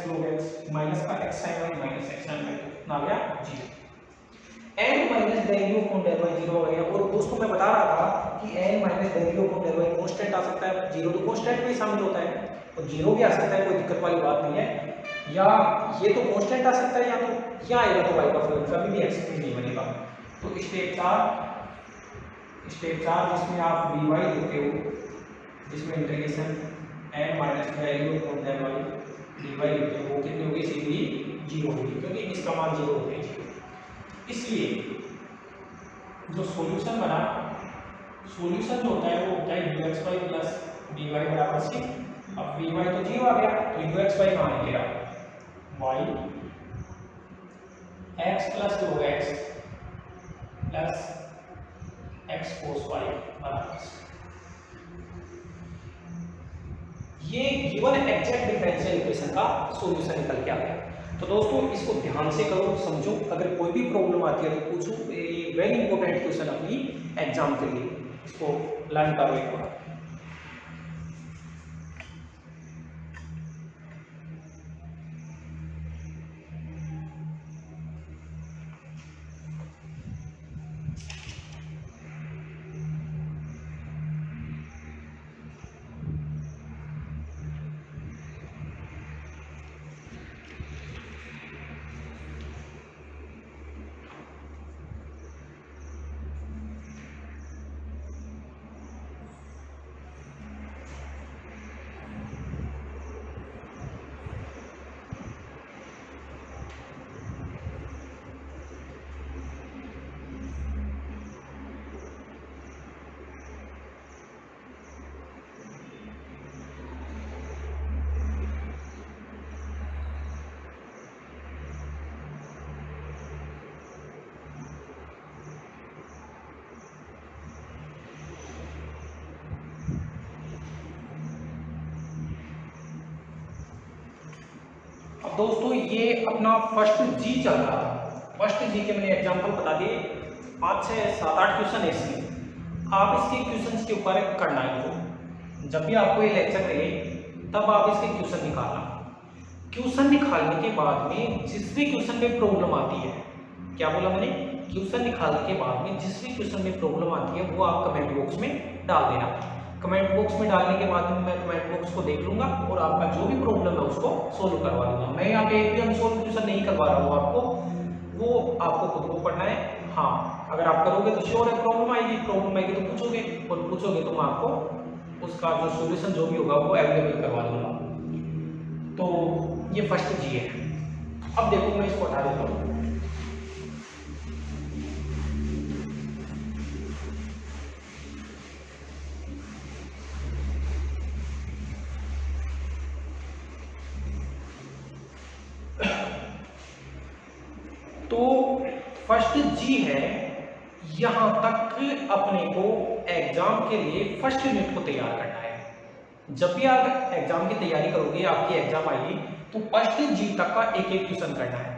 माइनस का x sin y minus x sin y ना गया 0। n minus del u upon del y 0 हो गया। और दोस्तों मैं बता रहा था कि n minus del u upon del y constant आ सकता है, 0 तो कांस्टेंट में शामिल होता है, और 0 भी आ सकता है, कोई दिक्कत वाली बात नहीं है। या ये तो कांस्टेंट आ सकता है, या तो क्या आएगा तो y का फलन कभी भी x नहीं बनेगा। तो स्टेप 4 जिसमें आप dy लेते हो, जिसमें integration n minus del u upon del y dy लेते हो, वो कितनी होगी, सीधी 0 होगी, क्योंकि इसका मान 0 होता है 0। इसलिए जो सॉल्यूशन बना, सॉल्यूशन जो होता है वो होता है u x y plus dy बराबर c। अब dy तो 0 आ गया, तो u x y कहाँ है, मेरा y x plus log x plus x cos y बराबर। ये गिवन एग्जैक्ट डिफरेंशियल इक्वेशन का सॉल्यूशन निकल के आ गया। तो दोस्तों इसको ध्यान से करो, समझो, अगर कोई भी प्रॉब्लम आती है तो पूछो। ये वेरी इंपॉर्टेंट क्वेश्चन अपनी एग्जाम के लिए, इसको लर्न करो एक बार। दोस्तों ये अपना फर्स्ट जी चल रहा था। फर्स्ट जी के मैंने एग्जांपल बता दिए, 5 6 7 8 क्वेश्चन है इसमें। आप इसके क्वेश्चंस के ऊपर करना है, तो जब भी आपको ये लेक्चर मिले तब आप इसके क्वेश्चन निकालना। क्वेश्चन निकालने के बाद में जिस भी क्वेश्चन में प्रॉब्लम आती है, क्या बोला मैंने, क्वेश्चन निकालने के बाद में जिस भी क्वेश्चन में प्रॉब्लम आती है वो आप कमेंट बॉक्स में डाल देना। कमेंट बॉक्स में डालने के बाद में मैं कमेंट बॉक्स को देख लूंगा और आपका जो भी प्रॉब्लम है उसको सोल्व करवा दूंगा। मैं यहाँ पे एक भी अनसोल्व क्वेश्चन नहीं करवा रहा हूँ आपको, वो आपको खुद को पढ़ना है। हाँ, अगर आप करोगे तो श्योर है प्रॉब्लम आएगी तो पूछोगे, और पूछोगे तो मैं आपको उसका जो सोल्यूशन जो भी होगा वो अवेलेबल करवा दूंगा। तो ये फर्स्ट जी है। अब देखो मैं इसको हटा देता हूँ। तो फर्स्ट जी है, यहां तक अपने को एग्जाम के लिए फर्स्ट यूनिट को तैयार करना है। जब भी आप एग्जाम की तैयारी करोगे, आपकी एग्जाम आएगी, तो फर्स्ट जी तक का एक एक क्वेश्चन करना है।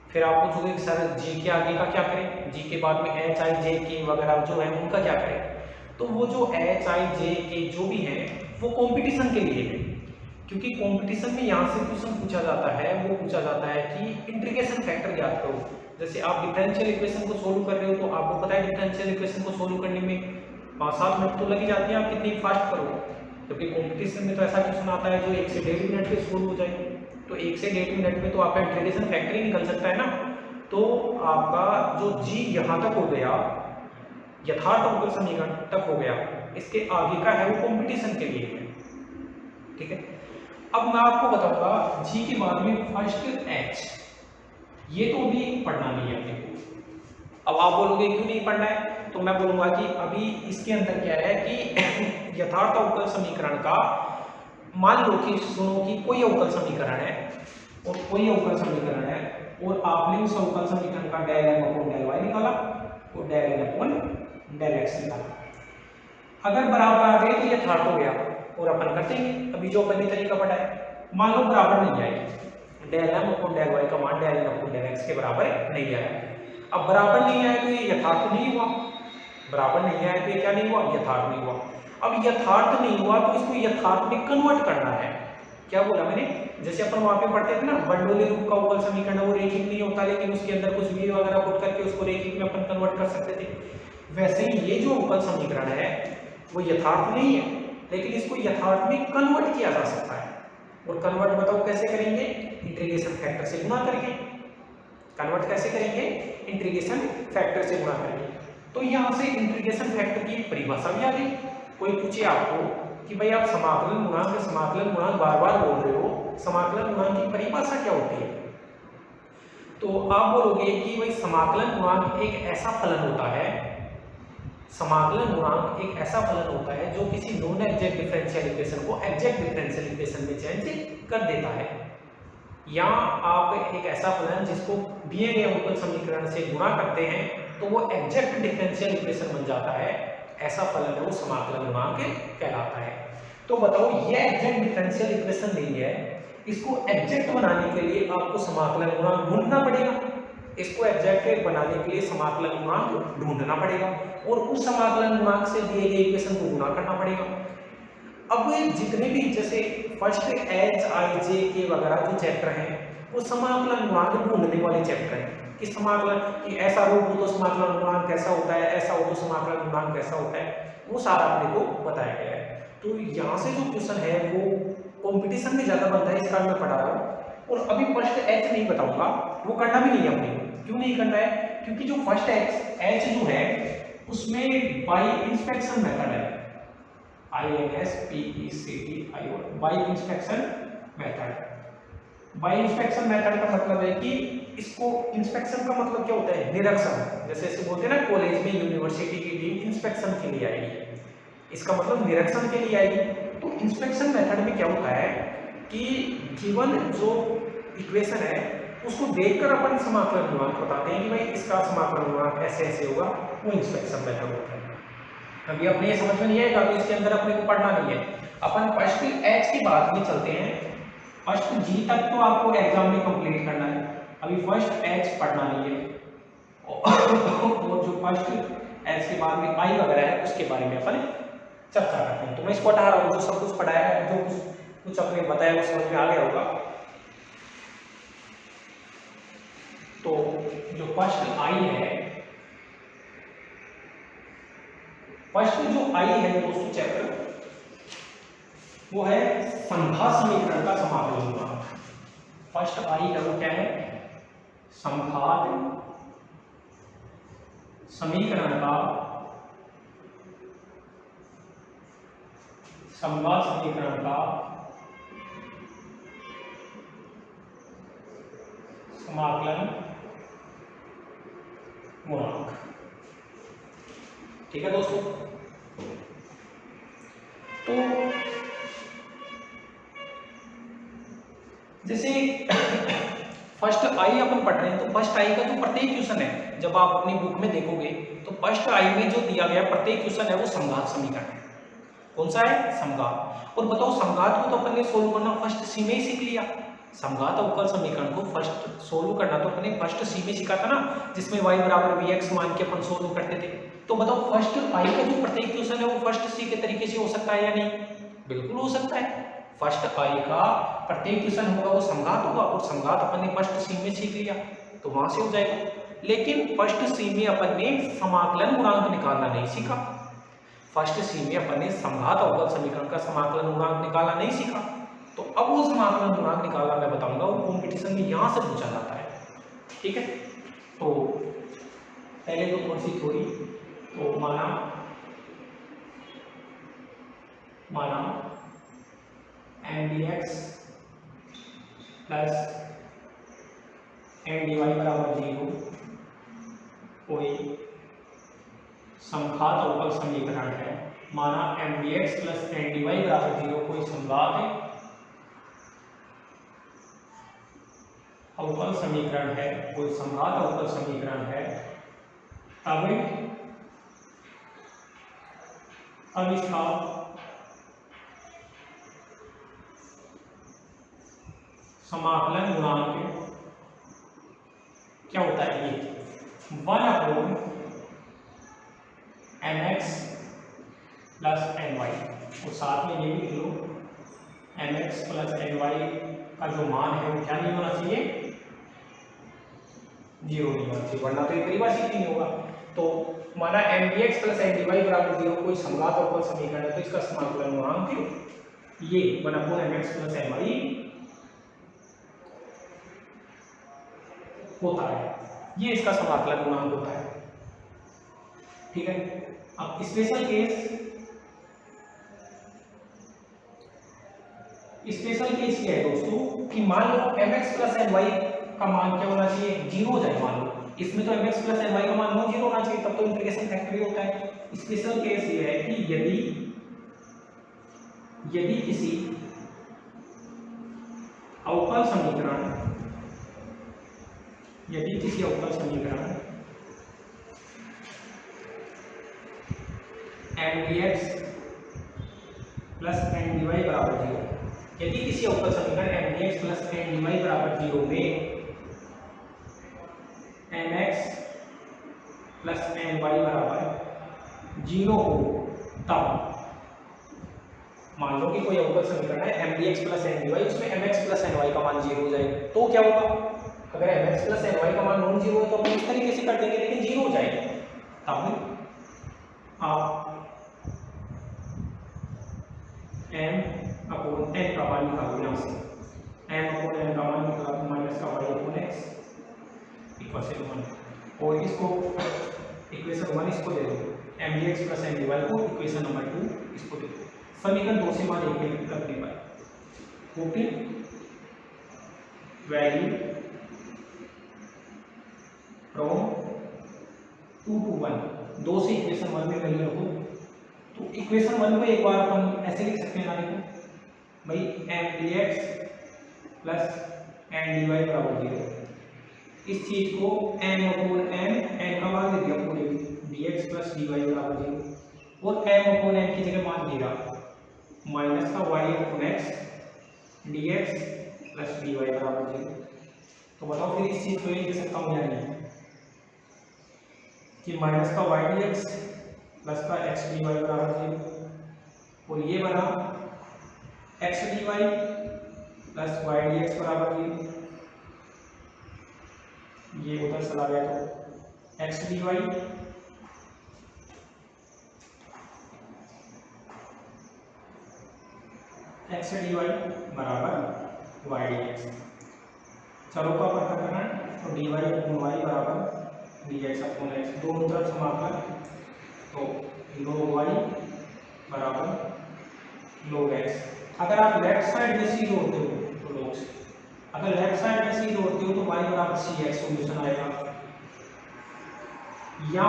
फिर आप पूछोगे कि सर जी के आगे का क्या करें, जी के बाद में एच आई जे के वगैरह जो है उनका क्या करें। तो वो जो एच आई जे के जो भी है वो कंपटीशन के लिए है, क्योंकि कंपटीशन में यहाँ से क्वेश्चन पूछा जाता है, वो पूछा जाता है कि इंटीग्रेशन फैक्टर याद करो। जैसे आप डिफरेंशियल इक्वेशन को सोल्व कर रहे हो तो आपको पता है डिफरेंशियल इक्वेशन को सोल्व करने में 5-7 मिनट तो लग ही जाती है, आप कितनी फास्ट करो। जबकि कंपटीशन में तो ऐसा क्वेश्चन आता है जो 1 से 1.5 मिनट में सोल्व हो जाए। तो 1 से 1.5 मिनट में तो आपका इंटीग्रेशन फैक्टर ही निकल सकता है ना। तो आपका जो जी यहाँ तक हो गया, यथार्थ अवकल समीकरण तक हो गया, इसके आगे का है वो कंपटीशन के लिए है। ठीक है, अब मैं आपको बताऊंगा जी के बाद में फर्स्ट एच, ये तो अभी पढ़ना नहीं है अपने को। अब आप बोलोगे क्यों नहीं पढ़ना है, तो मैं बोलूंगा कि अभी इसके अंदर क्या है कि यथार्थ अवकल समीकरण का, मान लो कि सुनो कि कोई अवकल समीकरण है और कोई अवकल समीकरण है और आपने उस अवकल समीकरण का del m upon del y निकाला और del n upon del x निकाला। अगर बराबर आ गए तो यथार्थ हो गया और अपन कर देंगे अभी जो अपन ने तरीका पढ़ा है। मान लो बराबर नहीं आएगी, del m upon del y का मान del n upon del x के बराबर नहीं आया। अब बराबर नहीं आया तो ये यथार्थ नहीं हुआ, बराबर नहीं आया तो ये क्या नहीं हुआ, यथार्थ नहीं हुआ। अब यथार्थ नहीं हुआ तो इसको यथार्थ में कन्वर्ट करना है। क्या बोला मैंने, जैसे अपन वहां पे पढ़ते थे ना बर्नौली रूप का अवकल समीकरण, वो रेखिक नहीं होता लेकिन उसके अंदर कुछ भी वगैरह पुट करके उसको रेखिक में अपन कन्वर्ट कर सकते थे, वैसे ही ये जो अवकल समीकरण है वो यथार्थ नहीं है लेकिन इसको यथार्थ में कन्वर्ट किया जा सकता है। और कन्वर्ट बताओ कैसे करेंगे, इंटीग्रेशन फैक्टर से गुणा करके। कन्वर्ट कैसे करेंगे, इंटीग्रेशन फैक्टर से गुणा करेंगे। तो यहाँ से इंटीग्रेशन फैक्टर की परिभाषा भी आ गई। कोई पूछे आपको कि भाई आप समाकलन गुणांक बार बार बोल रहे हो, समाकलन गुणांक की परिभाषा क्या होती है, तो आप बोलोगे कि भाई समाकलन गुणांक एक ऐसा फलन होता है, समाकलन गुणांक एक ऐसा फलन होता है जो किसी नॉन एग्जैक्ट डिफरेंशियल इक्वेशन को एग्जैक्ट डिफरेंशियल इक्वेशन में चेंज कर देता है। या आप एक ऐसा फलन जिसको दिए गए अवकल समीकरण से गुणा करते हैं तो वो एग्जैक्ट डिफरेंशियल इक्वेशन बन जाता है, ऐसा फलन है वो समाकलन गुणांक कहलाता है। तो बताओ ये एग्जैक्ट डिफरेंशियल इक्वेशन नहीं है, इसको एग्जैक्ट बनाने के लिए आपको समाकलन गुणांक ढूंढना पड़ेगा, इसको एग्जैक्ट बनाने के लिए समाकलन गुणांक ढूंढना पड़ेगा और उस समाकलन गुणांक से दिए गए इक्वेशन को गुणा करना पड़ेगा। अब जितने भी जैसे फर्स्ट एच आई जे के वगैरह जो चैप्टर हैं वो समाकलन गुणांक ढूंढने वाले चैप्टर हैं कि समाकलन कि ऐसा रूप हो तो समाकलन गुणांक कैसा होता है, ऐसा हो तो समाकलन गुणांक कैसा होता है, वो सारा अपने को बताया गया है। तो यहाँ से जो क्वेश्चन है वो कंपटीशन में ज्यादा बनता है, इस कारण मैं पढ़ा रहा हूँ। और अभी फर्स्ट एच नहीं बताऊंगा, वो करना भी नहीं है अपने को। क्यों नहीं करना है, क्योंकि जो फर्स्ट एच जो है उसमें बाई इंस्पेक्शन मेथड है, INSPECTION, by inspection method. By inspection method का मतलब है कि इसको, इंस्पेक्शन का मतलब क्या होता है, निरीक्षण। जैसे ऐसे बोलते हैं ना कॉलेज में यूनिवर्सिटी की टीम इंस्पेक्शन के लिए आएगी, इसका मतलब निरीक्षण के लिए आएगी। तो इंस्पेक्शन मेथड में क्या होता है कि गिवन जो इक्वेशन है उसको देखकर अपन समाकलन गुणांक बताते हैं कि भाई इसका समाकलन गुणांक ऐसे ऐसे होगा, वो इंस्पेक्शन मेथड होता है। अभी अपने ये समझ में नहीं आएगा तो इसके अंदर अपने को पढ़ना नहीं है। अपन फर्स्ट एच की बात में चलते हैं, फर्स्ट जी तक तो आपको एग्जाम में कंप्लीट करना है, अभी फर्स्ट एच पढ़ना नहीं है। और जो फर्स्ट एच के बाद में आई वगैरह है उसके बारे में अपन चर्चा करते हैं। तो मैं इसको हटा रहा हूँ, जो सब कुछ पढ़ाया है, जो कुछ अपने बताया वो समझ में आ गया होगा। तो जो फर्स्ट आई है, फर्स्ट जो आई है दोस्तों चैप्टर, वो है समघात समीकरण का समाकलन गुणांक। फर्स्ट आई का वो क्या है, समघात समीकरण का, समघात समीकरण का समाकलन गुणांक। ठीक है दोस्तों, तो जैसे फर्स्ट आई अपन पढ़ रहे हैं तो फर्स्ट आई का जो प्रत्येक क्वेश्चन है, जब आप अपनी बुक में देखोगे तो फर्स्ट आई में जो दिया गया प्रत्येक क्वेश्चन है वो समघात समीकरण है। कौन सा है, समघात। और बताओ समघात को तो अपन ने सोल्व करना फर्स्ट सी में ही सीख लिया, समघात अवकल समीकरण को फर्स्ट सोल्व करना तो अपने फर्स्ट सी में सीखा था ना, जिसमें y बराबर vx मान के अपन सोल्व करते थे। तो बताओ फर्स्ट आई का जो प्रत्येक क्वेश्चन है वो फर्स्ट सी के तरीके से हो सकता है या नहीं, बिल्कुल हो सकता है। फर्स्ट आई का प्रत्येक क्वेश्चन होगा वो समघात होगा और समघात अपन ने फर्स्ट सी में सीख लिया तो वहां से हो जाएगा। लेकिन फर्स्ट सी में अपन ने समाकलन गुणांक निकालना नहीं सीखा, फर्स्ट सी में अपन ने समघात अवकल समीकरण का समाकलन गुणांक निकालना नहीं सीखा। तो अब वो समाकलन गुणांक निकालना मैं बताऊंगा, वो कॉम्पिटिशन में यहां से पूछा जाता है। ठीक है, तो पहले तो थोड़ी सी थ्योरी, तो माना n d x plus n d y बराबर 0 कोई समघात अवकल समीकरण है। माना m d x plus n d y बराबर 0 कोई समघात अवकल समीकरण है, कोई समघात अवकल समीकरण है, तब इसका समाकलन गुणांक क्या होता है? ये 1/mx प्लस एन वाई, और साथ में ये भी लिख लो mx प्लस एन वाई का जो मान है वो क्या नहीं होना चाहिए? 0 नहीं होना चाहिए, वरना तो ये परिभाषित नहीं होगा। तो माना m d x plus n d y बराबर 0 कोई समघात अवकल समीकरण है, तो इसका समाकलन गुणांक ये 1/mx प्लस एन वाई होता है, ये इसका समाकलन गुणांक होता है। ठीक है, अब स्पेशल केस क्या है दोस्तों कि मान लो mx प्लस एन वाई का मान क्या होना चाहिए? 0 हो जाए। मान लो इसमें तो mx प्लस एन वाई का मान 0 होना चाहिए, तब तो इंटीग्रेशन फैक्टर होता है। स्पेशल केस ये है कि यदि किसी अवकल समीकरण m d x plus n d y बराबर 0, यदि किसी अवकल समीकरण m d x plus n d y बराबर 0 में m x plus n y बराबर 0 हो, तब मान लो कि कोई अवकल समीकरण है m d x plus n d y, उसमें m x plus n y का मान 0 हो जाए, तो क्या होगा? अगर m x plus n y का मान नॉन 0 है तो अपन इस तरीके से कर देंगे, लेकिन 0 हो जाएगा। तब आप m अपॉन n का मान निकालो, यहाँ से m अपॉन n का मान निकालो माइनस का y अपॉन x इक्वल से 1, और इसको इक्वेशन 1 इसको दे दो, m d x plus n d y को इक्वेशन नंबर 2 इसको दे दो। समीकरण 2 से मान 1 में रखने पर पुटिंग वैल्यू फ्रॉम 2 to 1, 2 से इक्वेशन 1 में वैल्यू रखो। तो इक्वेशन 1 को एक बार अपन ऐसे लिख सकते हैं ना, देखो भाई m d x plus n d y बराबर 0, इस चीज को m अपॉन n का मान दे दिया पूरे d x plus d y बराबर 0, और m अपॉन n की जगह मान दिया माइनस का y upon x d x plus d y बराबर 0। तो बताओ फिर इस चीज को ये लिख सकता हूँ या नहीं कि माइनस का y डी एक्स प्लस का x डी वाई बराबर 0, और ये बना x d y plus y d x बराबर 0, ये उधर चला गया तो x डी वाई बराबर y डी एक्स। चलो का पता करना है, तो डी वाई अपॉन वाई बराबर डी एक्स अपॉन एक्स, दोनों तरफ समाकलन, तो log y बराबर log x। अगर आप लेफ्ट साइड में c जोड़ते हो तो log c, अगर लेफ्ट साइड में c जोड़ते हो तो y बराबर cx सॉल्यूशन आएगा। या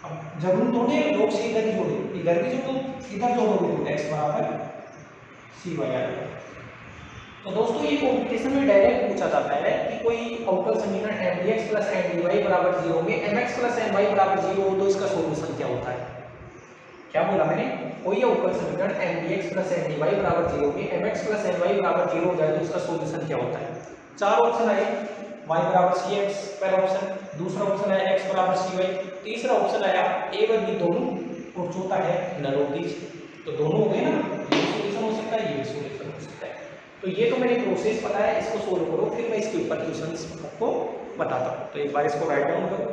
अब जरूर थोड़ी है log c इधर ही जोड़े, इधर भी जोड़ो, इधर जोड़ोगे तो x बराबर cy आएगा। तो दोस्तों ये कॉम्पिटिशन में डायरेक्ट पूछा जाता है कि कोई अवकल समीकरण mdx प्लस ndy बराबर 0 में mx प्लस ny बराबर 0 हो तो इसका सॉल्यूशन क्या होता है? क्या बोला मैंने? कोई अवकल समीकरण mdx प्लस ndy बराबर 0 में mx प्लस ny बराबर 0 हो जाए तो इसका सॉल्यूशन क्या होता है? चार ऑप्शन आए, y बराबर cx पहला ऑप्शन, दूसरा ऑप्शन आया x बराबर cy, तीसरा ऑप्शन आया a व b दोनों, और चौथा है नल ऑफ दीज। तो दोनों हो गए ना, ये सॉल्यूशन हो सकता है, ये भी सॉल्यूशन हो सकता है। तो ये तो मैंने प्रोसेस पता है, इसको सोल्व करो, फिर मैं इसके ऊपर क्वेश्चंस आपको बताता हूँ। तो एक बार इसको राइट डाउन करो।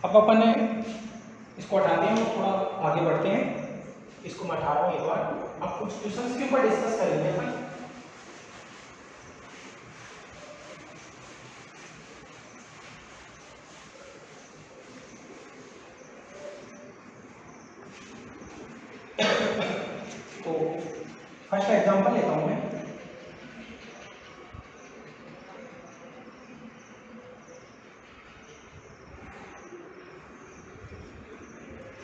अब अपन इसको हटाते हैं और थोड़ा आगे बढ़ते हैं। इसको मैं हटा रहा हूँ एक बार। अब कुछ क्वेश्चंस के ऊपर डिस्कस करेंगे अपन। तो फर्स्ट एग्जांपल लेता हूँ मैं।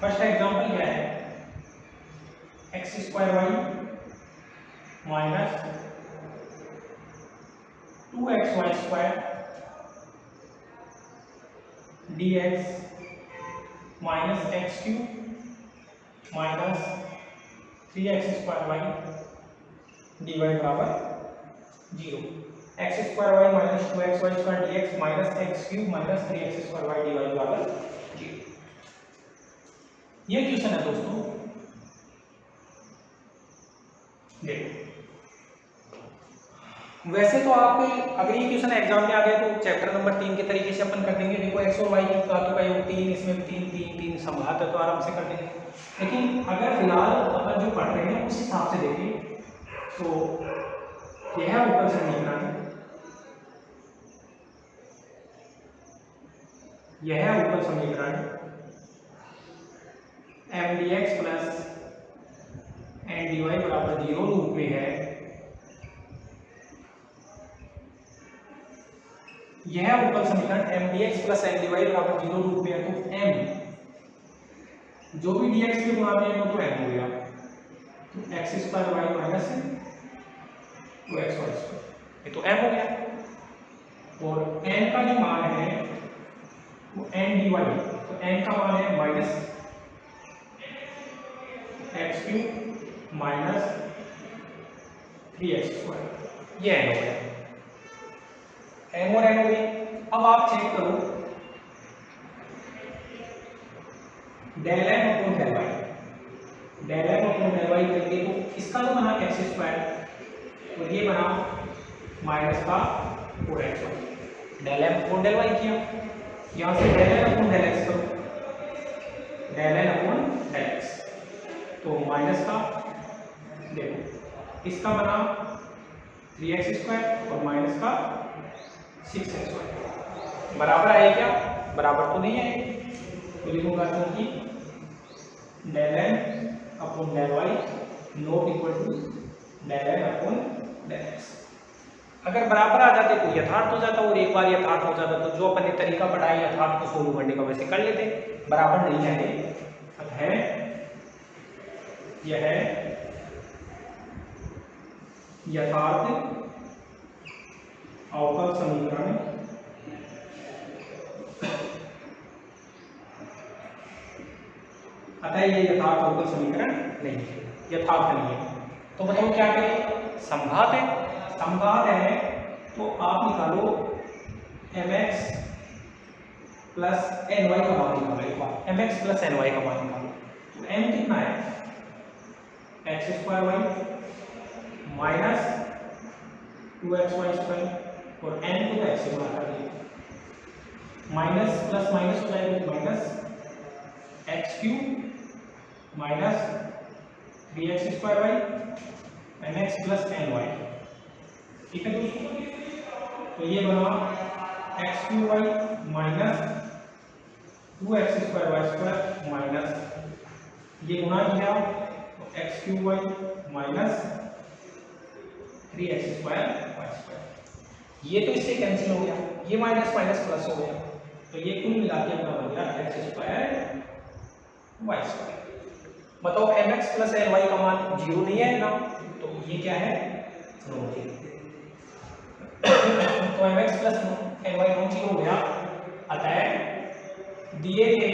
फर्स्ट एग्जांपल क्या है, x square y minus 2xy square dx minus x cube minus 3x square y dy बराबर 0। X square y minus 2xy square dx minus x cube minus 3x square y dy बराबर 0। ये question है दोस्तों। देखो वैसे तो आप अगर ये क्वेश्चन एग्जाम में आ गया तो चैप्टर नंबर 3 के तरीके से अपन कर देंगे। देखो एक्स और वाई की घातों का योग 3, इसमें 3 संभात है तो आराम से कर देंगे। लेकिन अगर फिलहाल अपन जो पढ़ रहे हैं उस हिसाब से देखें तो यह ऊपर समीकरण, यह ऊपर समीकरण m d x plus n d y बराबर 0 रूप में है। यह ऊपर समीकरण m d x plus n d y बराबर 0 रूप में है। तो एम जो भी डी एक्स के गुणा में है वो तो एम हो गया। तो x square y minus 2x y square, ये तो एम हो गया। और एन का जो मान है वो एन डी वाई, तो एन का मान है minus x cube minus 3x square, ये एन हो गया। एम और एन हो गई। अब आप चेक करो del m upon del y, del m upon del y करके तो इसका तो बना एक्स स्क्वायर और ये बना माइनस का 4x y. Del m upon del y किया, यहाँ से del n upon del x करो, del n upon del x, तो माइनस का देखो इसका बना 3x स्क्वायर और माइनस का 6x स्क्वायर बराबर आए क्या? बराबर तो नहीं आए, तो लिखूंगा क्योंकि del n upon del y not equal to del n upon del x. अगर बराबर आ जाते तो यथार्थ हो जाता, और एक बार यथार्थ हो जाता तो जो अपन ने तरीका पढ़ा है यथार्थ को सोल्व करने का वैसे कर लेते। बराबर नहीं है, अतः यह यथार्थ अवकल समीकरण अतः ये यथार्थ अवकल समीकरण नहीं है, यथार्थ नहीं है। तो बताओ क्या करें? संघात है, संघात है तो आप निकालो mx प्लस एन वाई का मान निकालो। एक बार mx प्लस एन वाई का मान निकालो तो m कितना है? X square y minus 2x y square और n को तो x से गुणा कर दिया, माइनस प्लस माइनस हो जाएगा तो minus x cube minus 3x square y mx plus n y. ठीक है दोस्तों, तो ये बना x cube y minus 2x square y square minus ये गुणा किया तो x cube y minus 3x square y square. ये तो इससे कैंसिल हो गया, ये माइनस माइनस प्लस हो गया, तो ये कुल मिला के अपना बन गया एक्स स्क्वायर वाई स्क्वायर। बताओ mx प्लस एन वाई का मान 0 नहीं है ना, तो ये क्या है? Non zero. तो mx plus n y non zero हो गया, अतः दिए गए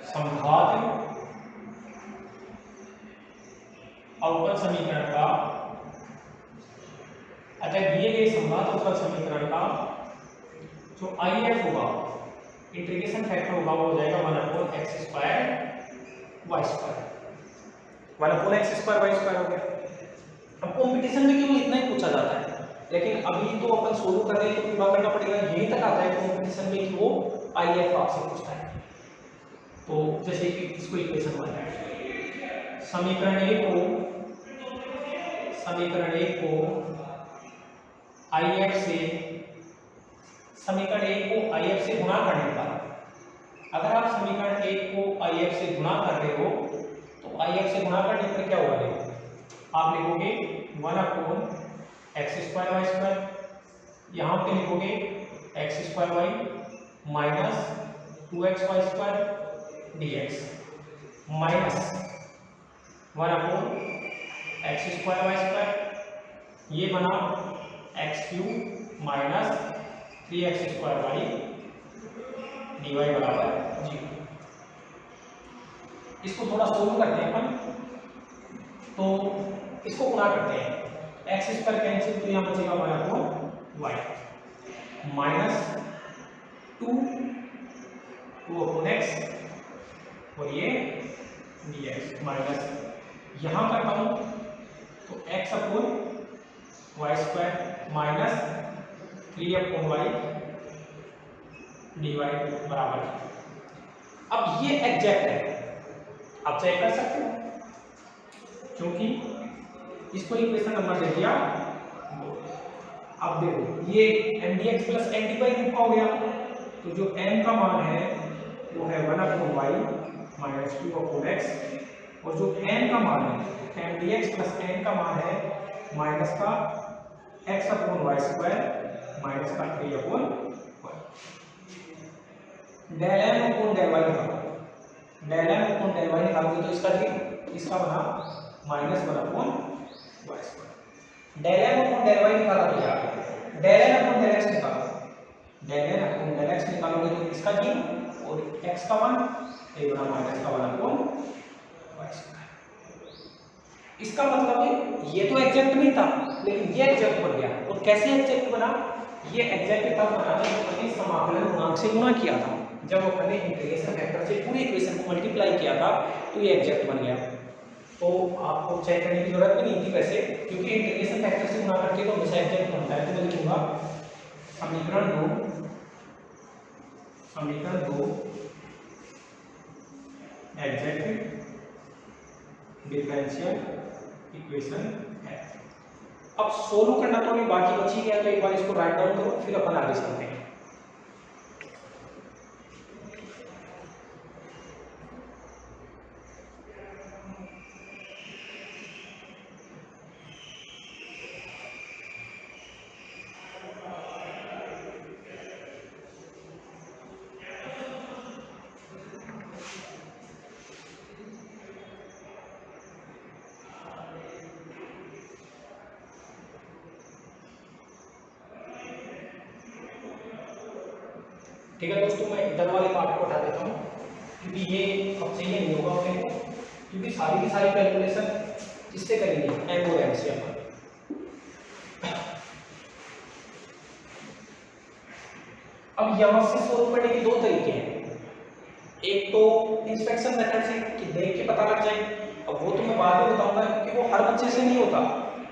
संघात अवकल समीकरण का, दिए गए संघात अवकल समीकरण का जो IF होगा, इंटीग्रेशन फैक्टर होगा, वो हो जाएगा 1/x square y square, 1/x square y square हो गया। अब कंपटीशन में केवल इतना ही पूछा जाता है, लेकिन अभी तो अपन सोल्व कर रहे हैं तो पूरा करना पड़ेगा। यहीं तक आता है कॉम्पिटिशन में कि वो IF आपसे पूछता है। तो जैसे कि इसको इक्वेशन बनाना है, समीकरण ए को IF से गुणा करने पर, अगर आप समीकरण 1 को IF से गुणा कर रहे हो तो IF से गुणा करने पर क्या होगा, देखो आप लिखोगे 1/x² यहाँ पे लिखोगे x² minus 2xy² dx minus 1/x² ये बना x³ माइनस 3x² dy बराबर 0। इसको थोड़ा सोल्व करते हैं अपन, तो इसको गुणा करते हैं, x² कैंसिल तो यहाँ बचेगा 1/y माइनस 2/x और ये dx माइनस यहाँ करता हूँ तो x/y² माइनस 3/y dy बराबर। अब ये एग्जैक्ट है, आप चेक कर सकते हो क्योंकि इसको इक्वेशन नंबर दे दिया। अब देखो ये mdx प्लस mdy रूप का हो गया, तो जो m का मान है वो है 1/y माइनस 2/x और जो n का मान है mdx प्लस n का मान है माइनस का x/y² माइनस का 3/y। Del m upon del y निकालो, del m upon del y निकालोगे तो इसका बना minus 1/y²। Del m upon del y निकाला तो यार del n upon del x निकालो, del n upon del x निकालोगे तो इसका जी और x का मान ये बना माइनस का 1/y²। इसका मतलब है ये तो एग्जैक्ट नहीं था लेकिन ये एग्जैक्ट बन गया। और कैसे एग्जैक्ट बना, ये एग्जैक्ट तब बना जब हमने समाकलन गुणांक से गुणा किया था, जब हमने इंटीग्रेशन फैक्टर से पूरी इक्वेशन को मल्टीप्लाई किया था तो ये एग्जैक्ट बन गया। तो आपको चेक करने की जरूरत भी नहीं थी वैसे, क्योंकि इंटीग्रेशन फैक्टर से गुणा करके तो हमेशा एग्जैक्ट बनता है। तो मैं लिखूंगा समीकरण 2 एग्जैक्ट डिफरेंशियल इक्वेशन है। अब सोल्व करना तो अभी बाकी बची गया, तो एक बार इसको राइट डाउन करो फिर अपन आगे चलते हैं। ठीक है दोस्तों, मैं इधर वाले पार्ट को हटा देता हूँ क्योंकि ये अब चाहिए नहीं होगा अपने को, क्योंकि सारी की सारी कैलकुलेशन इससे करेंगे m और m से अपन। अब यहाँ से सोल्व करने के दो तरीके हैं, एक तो इंस्पेक्शन मेथड से कि देख के पता लग जाए, अब वो तो मैं बाद में बताऊंगा क्योंकि वो हर बच्चे से नहीं होता।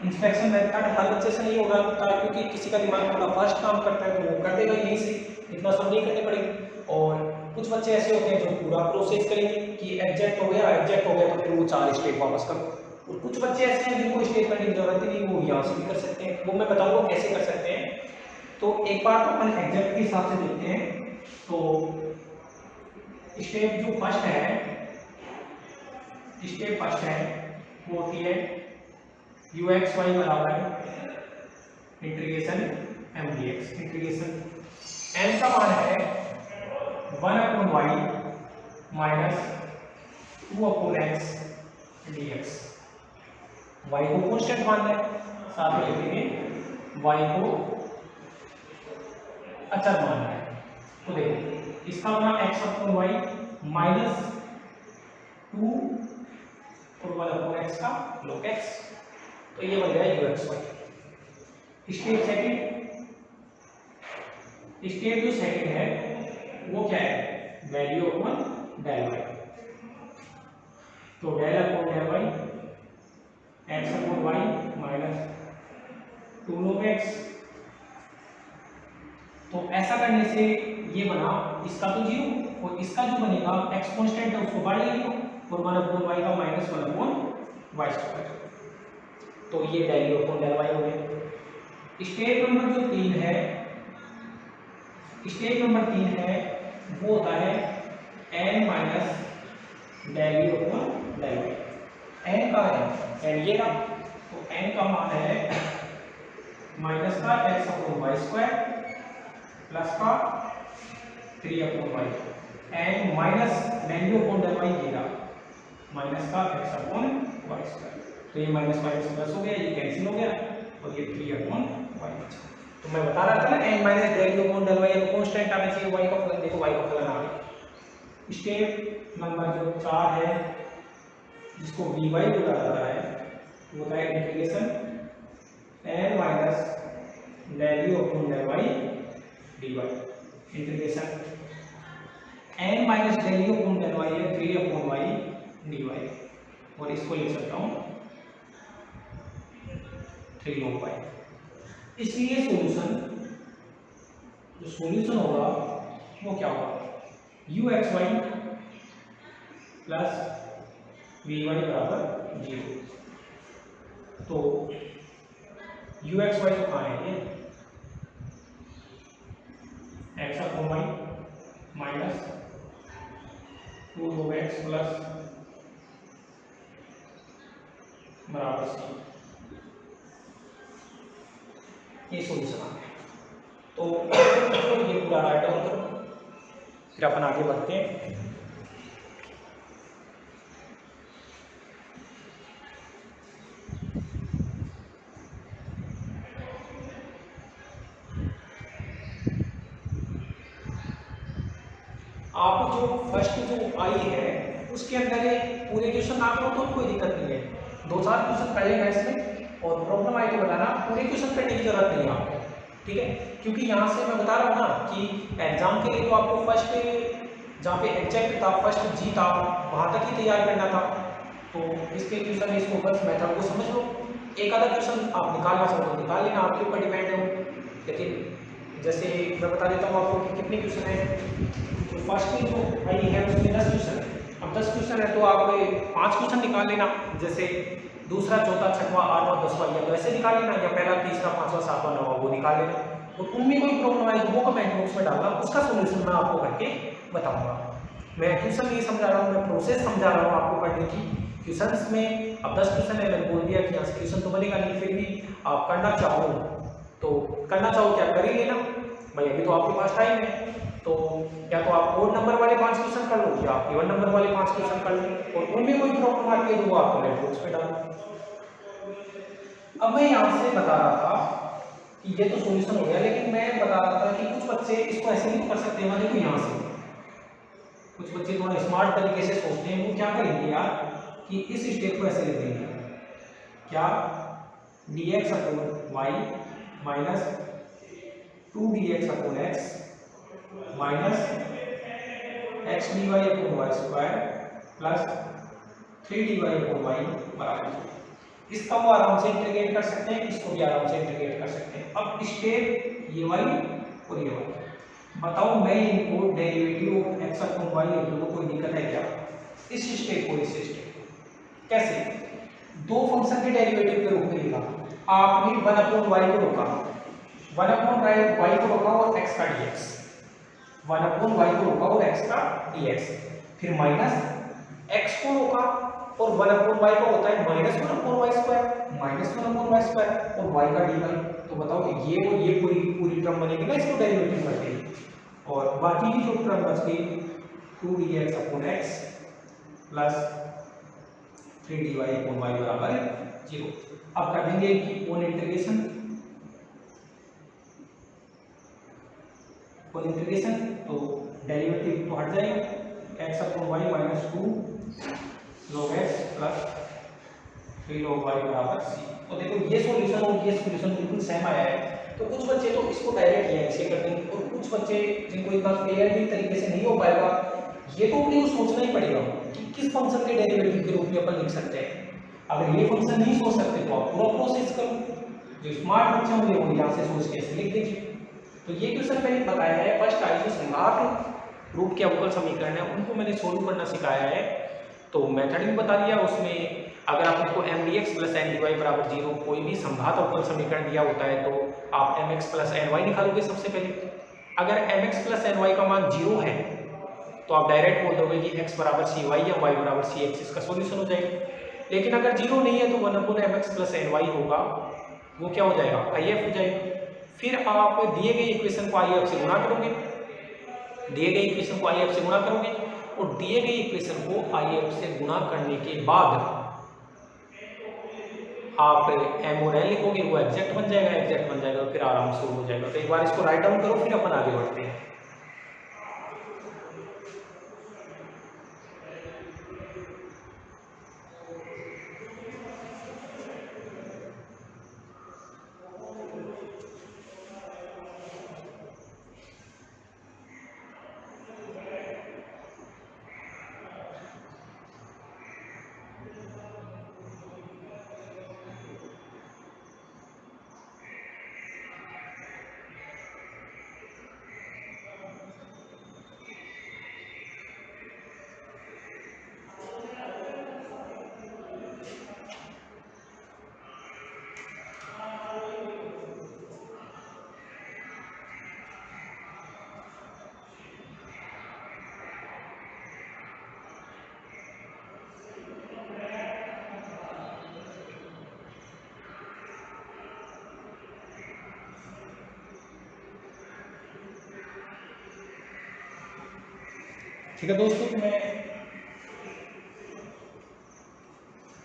इंस्पेक्शन मेथड हर बच्चे से नहीं होता क्योंकि किसी का दिमाग थोड़ा फास्ट काम करता है तो वो कर देगा यहीं से, इतना सब नहीं करनी पड़ेगी। और कुछ बच्चे ऐसे होते हैं जो पूरा प्रोसेस करेंगे कि एग्जैक्ट हो गया तो फिर वो 4 स्टेप वापस करो। और कुछ बच्चे ऐसे हैं जिनको स्टेप करने की जरूरत ही नहीं, वो यहाँ से भी कर सकते हैं, वो मैं बताऊंगा कैसे कर सकते हैं। तो एक बार तो अपन एग्जैक्ट के हिसाब से देखते हैं। तो स्टेप जो फर्स्ट है वो होती है ux/y बराबर integration m dx। Integration m का मान है 1/y minus 2/x dx। y को कांस्टेंट मानना है, साथ में लिखेंगे y को अचर मानना है। तो देखो इसका बना x/y माइनस 2 और 1/x का log x, तो ये बन गया ux/y। स्टेप जो सेकंड है वो क्या है, वैल्यू अपॉन डेल y। तो del upon del y x/y minus 2 log x। तो ऐसा करने से ये बना, इसका तो 0 और इसका जो बनेगा x कांस्टेंट है उसको बाहर ले लो और 1/y का -1/y²। तो ये वैल्यू अपॉन del y हो गया। स्टेप नंबर जो 3 है, स्टेप नंबर 3 है वो होता है n minus value upon del y। n का है n ये रहा, तो n का मान है माइनस का x/y² प्लस का 3/y and minus value upon del y ये रहा, माइनस का x/y²। तो ये माइनस माइनस प्लस हो गया, ये कैंसिल हो गया और ये 3/y बचा। तो मैं बता रहा था ना n minus value upon del y तो कांस्टेंट आना चाहिए y का फलन। देखो y का फलन आ गया। स्टेप नंबर जो 4 है जिसको vy बोला जाता है वो होता है integration n minus value upon del y dy। Integration n minus value upon del y है 3/y dy और इसको लिख सकता हूँ 3 log y। इसलिए जो सॉल्यूशन होगा वो क्या होगा, uxy प्लस vy बराबर 0। तो uxy तो कहाँ है, ये x/y minus 2 log x plus बराबर c। ये सॉल्यूशन आ गया। तो ये पूरा राइट डाउन करो, फिर अपन आगे बढ़ते हैं। आप जो फर्स्ट जो आई है उसके अंदर पूरे क्वेश्चन ना करो तो कोई दिक्कत नहीं है, 2-4 क्वेश्चन कर लेना इसमें और प्रॉब्लम आई तो बताना, पूरे क्वेश्चन करने की जरूरत नहीं है आपको, ठीक है। क्योंकि यहाँ से मैं बता रहा हूँ ना कि एग्जाम के लिए तो आपको फर्स्ट जहाँ पे एग्जैक्ट था, फर्स्ट जी था, वहाँ तक ही तैयार करना था। तो इसके क्वेश्चन इसको बस मेथड को समझ लो, एक आधा क्वेश्चन आप निकालना चाहो तो निकाल लेना, आपके ऊपर डिपेंड है। लेकिन जैसे मैं बता देता हूँ आपको कि कितने क्वेश्चन है। तो फर्स्ट की जो आई है उसमें 10 क्वेश्चन है। अब 10 क्वेश्चन है तो आप 5 क्वेश्चन निकाल लेना, जैसे दूसरा, चौथा, छठवां, 8वां, 10वां या तो ऐसे निकाल लेना, या पहला, तीसरा, 5वां, 7वां, 9वां वो निकाल लेना। और उनमें कोई प्रॉब्लम आए तो वो कमेंट बॉक्स में डालना, उसका सोल्यूशन मैं आपको करके बताऊंगा। मैं क्वेश्चन नहीं समझा रहा हूँ, मैं प्रोसेस समझा रहा हूँ आपको करने की। क्वेश्चंस में अब 10 क्वेश्चन है, मैंने बोल दिया कि यहाँ से क्वेश्चन तो बनेगा नहीं, फिर भी आप करना चाहो क्या कर ही लेना भाई, अभी तो आपके पास टाइम है। तो या तो आप ओड नंबर वाले 5 क्वेश्चन कर लो या आप इवन नंबर वाले 5 क्वेश्चन कर लो, और उनमें कोई प्रॉब्लम आती है तो वो आप कमेंट बॉक्स पे डालो। अब मैं यहाँ से बता रहा था कि ये तो सॉल्यूशन हो गया, लेकिन मैं बता रहा था कि कुछ बच्चे इसको ऐसे नहीं कर सकते। मैं देखो यहाँ से कुछ बच्चे थोड़ा स्मार्ट तरीके से सोचते हैं, वो क्या करेंगे यार कि इस स्टेप को ऐसे लिख देंगे, क्या dx/y minus 2dx/x minus x/dy/y² plus 3dy/y बराबर 0। इसका वो आराम से इंटीग्रेट कर सकते हैं, इसको भी आराम से इंटीग्रेट कर सकते हैं। अब स्टेप ये वाली और ये वाली बताओ, मैं इनको डेरिवेटिव ऑफ x/y लिख दूं तो कोई दिक्कत है क्या? इस स्टेप को कैसे, दो फंक्शन के डेरिवेटिव के रूप में लिखा, आपने 1/y को रोका, 1/y को रोका और x का dx, 1/y को रोका और x का dx, फिर माइनस x को रोका और 1/y को होता है -1/y² और y का dy। तो बताओ ये और ये पूरी टर्म बनेगी ना इसको डेरिवेटिव करके, और बाकी की जो टर्म बच गई 2dx/x प्लस 3dy/y बराबर 0। अब कर देंगे कि ओन इंटीग्रेशन तो डेरिवेटिव तो हट जाएगा, x/y minus 2 log x plus 3 log y बराबर c। तो देखो ये सॉल्यूशन और ये सॉल्यूशन बिल्कुल सेम आया है। तो कुछ बच्चे तो इसको डायरेक्ट ये ऐसे कर देंगे, और कुछ बच्चे जिनको इतना क्लियर भी तरीके से नहीं हो पाएगा, ये तो उनको सोचना ही पड़ेगा कि किस फंक्शन के डेरिवेटिव के रूप में अपन लिख सकते हैं। अगर ये फंक्शन नहीं सोच सकते तो आप पूरा प्रोसेस करो, जो स्मार्ट बच्चे होंगे वो यहाँ से सोच के ऐसे लिख देंगे। तो ये क्वेश्चन मैंने बताया है फर्स्ट आइसोसंघात रूप के अवकल समीकरण है उनको मैंने सोल्व करना सिखाया है। तो मेथड भी बता दिया उसमें। अगर आपको mdx + ndy = 0 कोई भी संघात अवकल समीकरण दिया होता है तो आप mx + ny निकालोगे सबसे पहले। अगर mx + ny का मान 0 है तो आप डायरेक्ट बोल दोगे कि x = cy या y = cx, इसका सॉल्यूशन हो जाएगा। लेकिन अगर 0 नहीं है तो 1/mx + ny होगा, वो क्या हो जाएगा, if हो जाएगा। फिर आप दिए गए इक्वेशन को if से गुणा करोगे, दिए गए इक्वेशन को if से गुणा करोगे और दिए गए इक्वेशन को if से गुणा करने के बाद आप m और n लिखोगे, वो एग्जैक्ट बन जाएगा, फिर आराम से हो जाएगा। तो एक बार इसको राइट डाउन करो, फिर अपन आगे बढ़ते हैं। ठीक है दोस्तों, मैं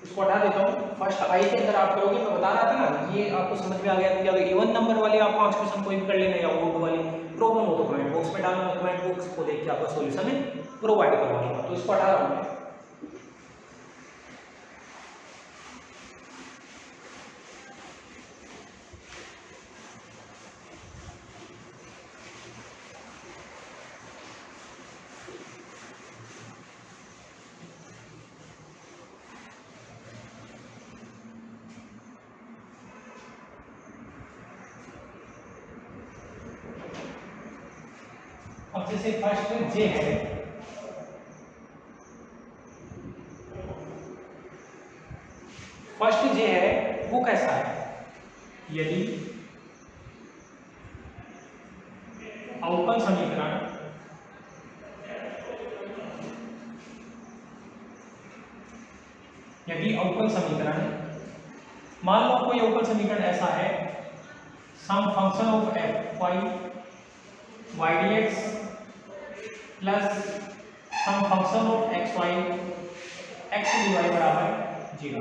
इसको हटा देता हूँ। फर्स्ट आई के अंदर आप करोगे, मैं बता रहा था ना, ये आपको समझ में आ गया कि अगर इवन नंबर वाले आप 5 क्वेश्चन कोई भी कर लेना या ओड वाली प्रॉब्लम हो तो कमेंट बॉक्स में डालना, कमेंट बॉक्स को देख के आपका सॉल्यूशन प्रोवाइड करवा दूंगा। तो इसको हटा रहा हूँ मैं। अब जैसे फर्स्ट जे है, फर्स्ट जे है वो कैसा है, यदि अवकल समीकरण मान लो कोई अवकल समीकरण ऐसा है, some function of fy y dx plus some function of xy x dy = 0,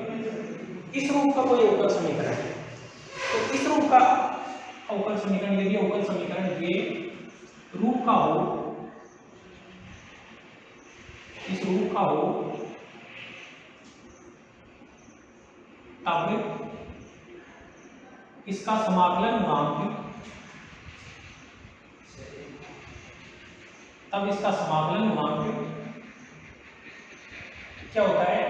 इस रूप का कोई अवकल समीकरण है। तो इस रूप का अवकल समीकरण, यदि अवकल समीकरण ये रूप का हो, इस रूप का हो, तब इसका समाकलन गुणांक, क्या होता है,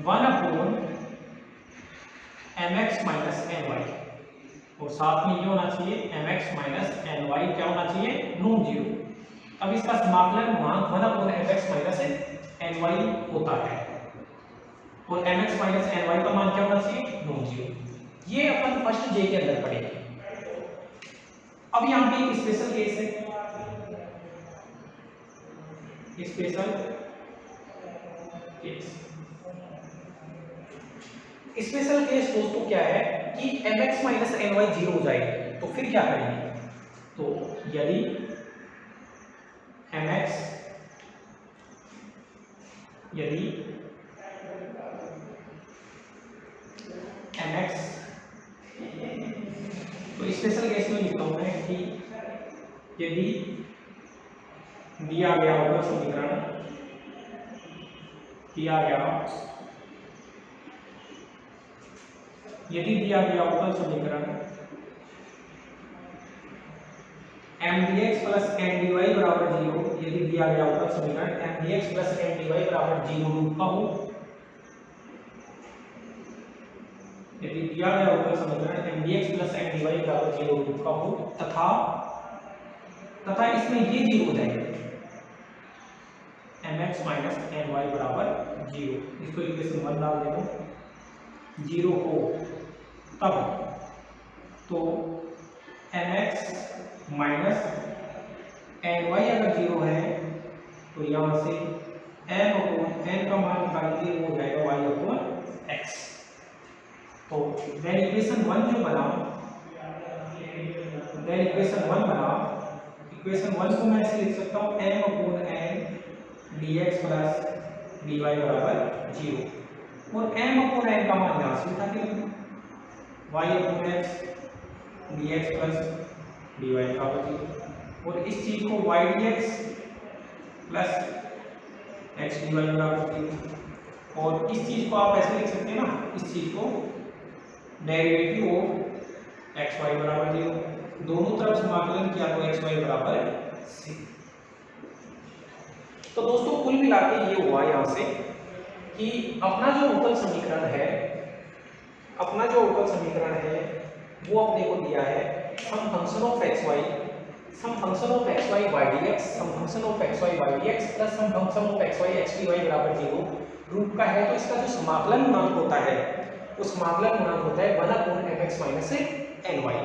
1/mx - ny, और साथ में ये होना चाहिए mx - ny क्या होना चाहिए, नॉन जीरो। अब इसका समाकलन गुणांक 1/mx - ny होता है और mx - ny का मान क्या होना चाहिए, नॉन जीरो। ये अपन फर्स्ट जे के अंदर पढ़ेंगे। अब यहाँ पे एक स्पेशल केस है, स्पेशल केस दोस्तों क्या है कि mx - ny 0 हो जाएगी, तो फिर क्या करेंगे, तो यदि mx, तो स्पेशल केस में लिखता हूं मैं कि यदि दिया गया अवकल समीकरण, mdx + ndy = 0, यदि दिया गया अवकल समीकरण mdx + ndy = 0 रूप का हो, यदि यदि दिया गया अवकल समीकरण mdx प्लस mdy बराबर 0 रूप का हो तथा इसमें ये 0 हो जाएगा mx माइनस my बराबर 0, इसको इक्वेशन 1 डाल देना, 0 हो तब तो mx माइनस my अगर 0 है तो यहाँ से m अपॉन n का मान निकालेंगे वो हो जाएगा y अपॉन x। तो देन इक्वेशन 1 जो बना, इक्वेशन 1 को मैं ऐसे लिख सकता हूँ m upon n dx plus dy बराबर 0 और m अपॉन n का मान यहाँ से उठा के लिखूँ y upon x dx plus dy बराबर 0 और इस चीज को y dx plus x dy बराबर 0 और इस चीज को आप ऐसे लिख सकते हैं ना, इस चीज को डेरिवेटिव ऑफ एक्स वाई बराबर 0, दोनों तरफ समाकलन किया तो एक्स वाई बराबर c। तो दोस्तों कुल मिला के ये हुआ यहाँ से कि अपना जो अवकल समीकरण है वो अपने को दिया है some function of x y y dx, some function of x y y dx plus some function of x y x dy बराबर 0 रूप का है। तो इसका जो समाकलन गुणांक होता है वो समाकलन गुणांक होता है 1 अपॉन mx माइनस ny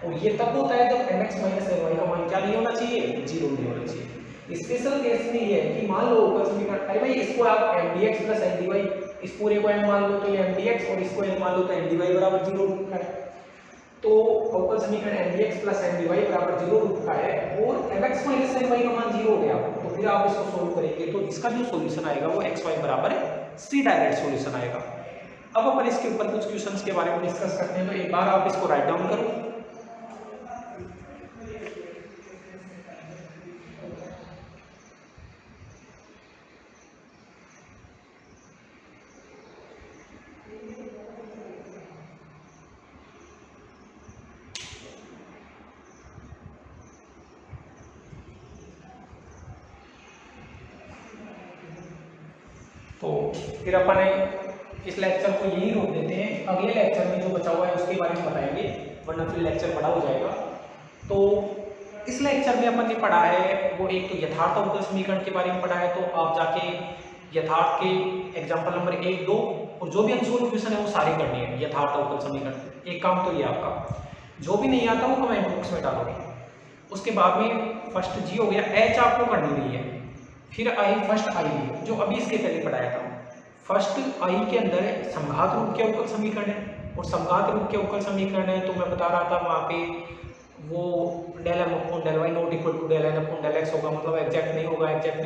और ये तब होता है जब mx माइनस ny का मान क्या नहीं होना चाहिए, 0 नहीं होना चाहिए। स्पेशल केस में ये है कि मान लो अवकल समीकरण, अरे भाई इसको आप mdx प्लस mdy, इस पूरे को m मान लो तो ये mdx और इसको n मान लो तो mdy बराबर 0 रूप का है। तो अवकल समीकरण mdx प्लस mdy बराबर 0 रूप का है और mx माइनस ny का मान 0 हो गया, तो फिर आप इसको सोल्व करेंगे तो इसका जो सॉल्यूशन आएगा वो xy बराबर c डायरेक्ट सॉल्यूशन आएगा। अब अपन इसके ऊपर कुछ क्वेश्चंस के बारे में डिस्कस करते हैं, तो एक बार आप इसको राइट डाउन करो। तो फिर अपन इस लेक्चर को यही रोक देते हैं, अगले लेक्चर में जो बचा हुआ है उसके बारे में बताएंगे, वरना फिर लेक्चर बड़ा हो जाएगा। तो इस लेक्चर में अपन ने पढ़ा है वो एक तो यथार्थ अवकल समीकरण के बारे में पढ़ा है, तो आप जाके यथार्थ के एग्जाम्पल नंबर 1, 2 और जो भी अनसोल्व क्वेश्चन है वो सारे करने हैं यथार्थ अवकल समीकरण। एक काम तो ये आपका, जो भी नहीं आता वो कमेंट बॉक्स में डालोगे। उसके बाद में फर्स्ट जी हो गया, एच आपको करनी नहीं है, फिर आई फर्स्ट आई जो अभी इसके पहले पढ़ाया था। फर्स्ट आई के अंदर समघात रूप के अवकल समीकरण है और समघात रूप के अवकल समीकरण है तो मैं बता रहा था वहाँ पे वो del m upon del y not equal to del n upon del x होगा, मतलब एग्जैक्ट नहीं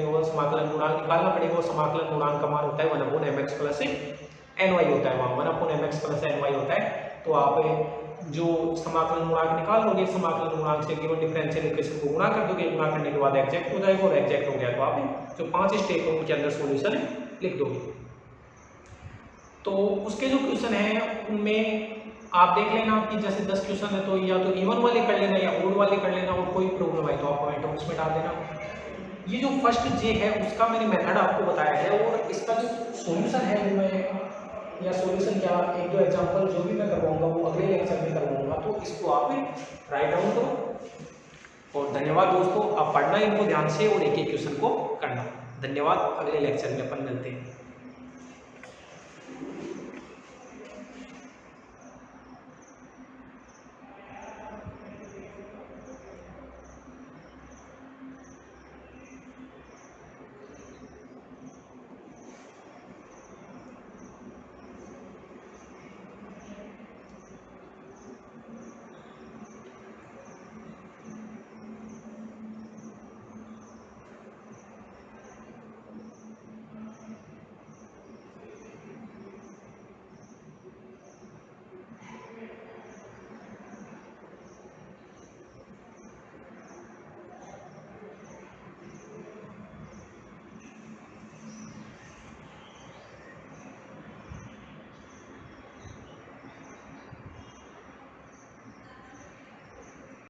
होगा, समाकलन गुणांक निकालना पड़ेगा और समाकलन गुणांक का मान होता है 1 अपॉन mx प्लस ny होता है, वहाँ 1 अपॉन mx प्लस ny होता है। तो आप जो समाकलन गुणांक निकाल लोगे, समाकलन गुणांक से गिवन डिफरेंशियल इक्वेशन को गुणा कर दोगे, गुणा करने के बाद एग्जैक्ट हो जाएगा और एग्जैक्ट हो गया तो आप जो 5 स्टेप है उनके अंदर सॉल्यूशन लिख दोगे। तो उसके जो क्वेश्चन है उनमें आप देख लेना कि जैसे 10 क्वेश्चन है तो या तो इवन वाले कर लेना या ओड वाले कर लेना, और कोई प्रॉब्लम है तो आप कमेंट बॉक्स में डाल देना। ये जो फर्स्ट जे है उसका मैंने मेथड आपको बताया है और इसका जो सॉल्यूशन है वो मैं या सॉल्यूशन क्या 1-2 एग्जांपल जो भी मैं करवाऊंगा वो अगले लेक्चर में करवाऊंगा, तो इसको आप राइट डाउन करो। और धन्यवाद दोस्तों, आप पढ़ना इनको ध्यान से और एक एक क्वेश्चन को करना। धन्यवाद, अगले लेक्चर में अपन मिलते हैं।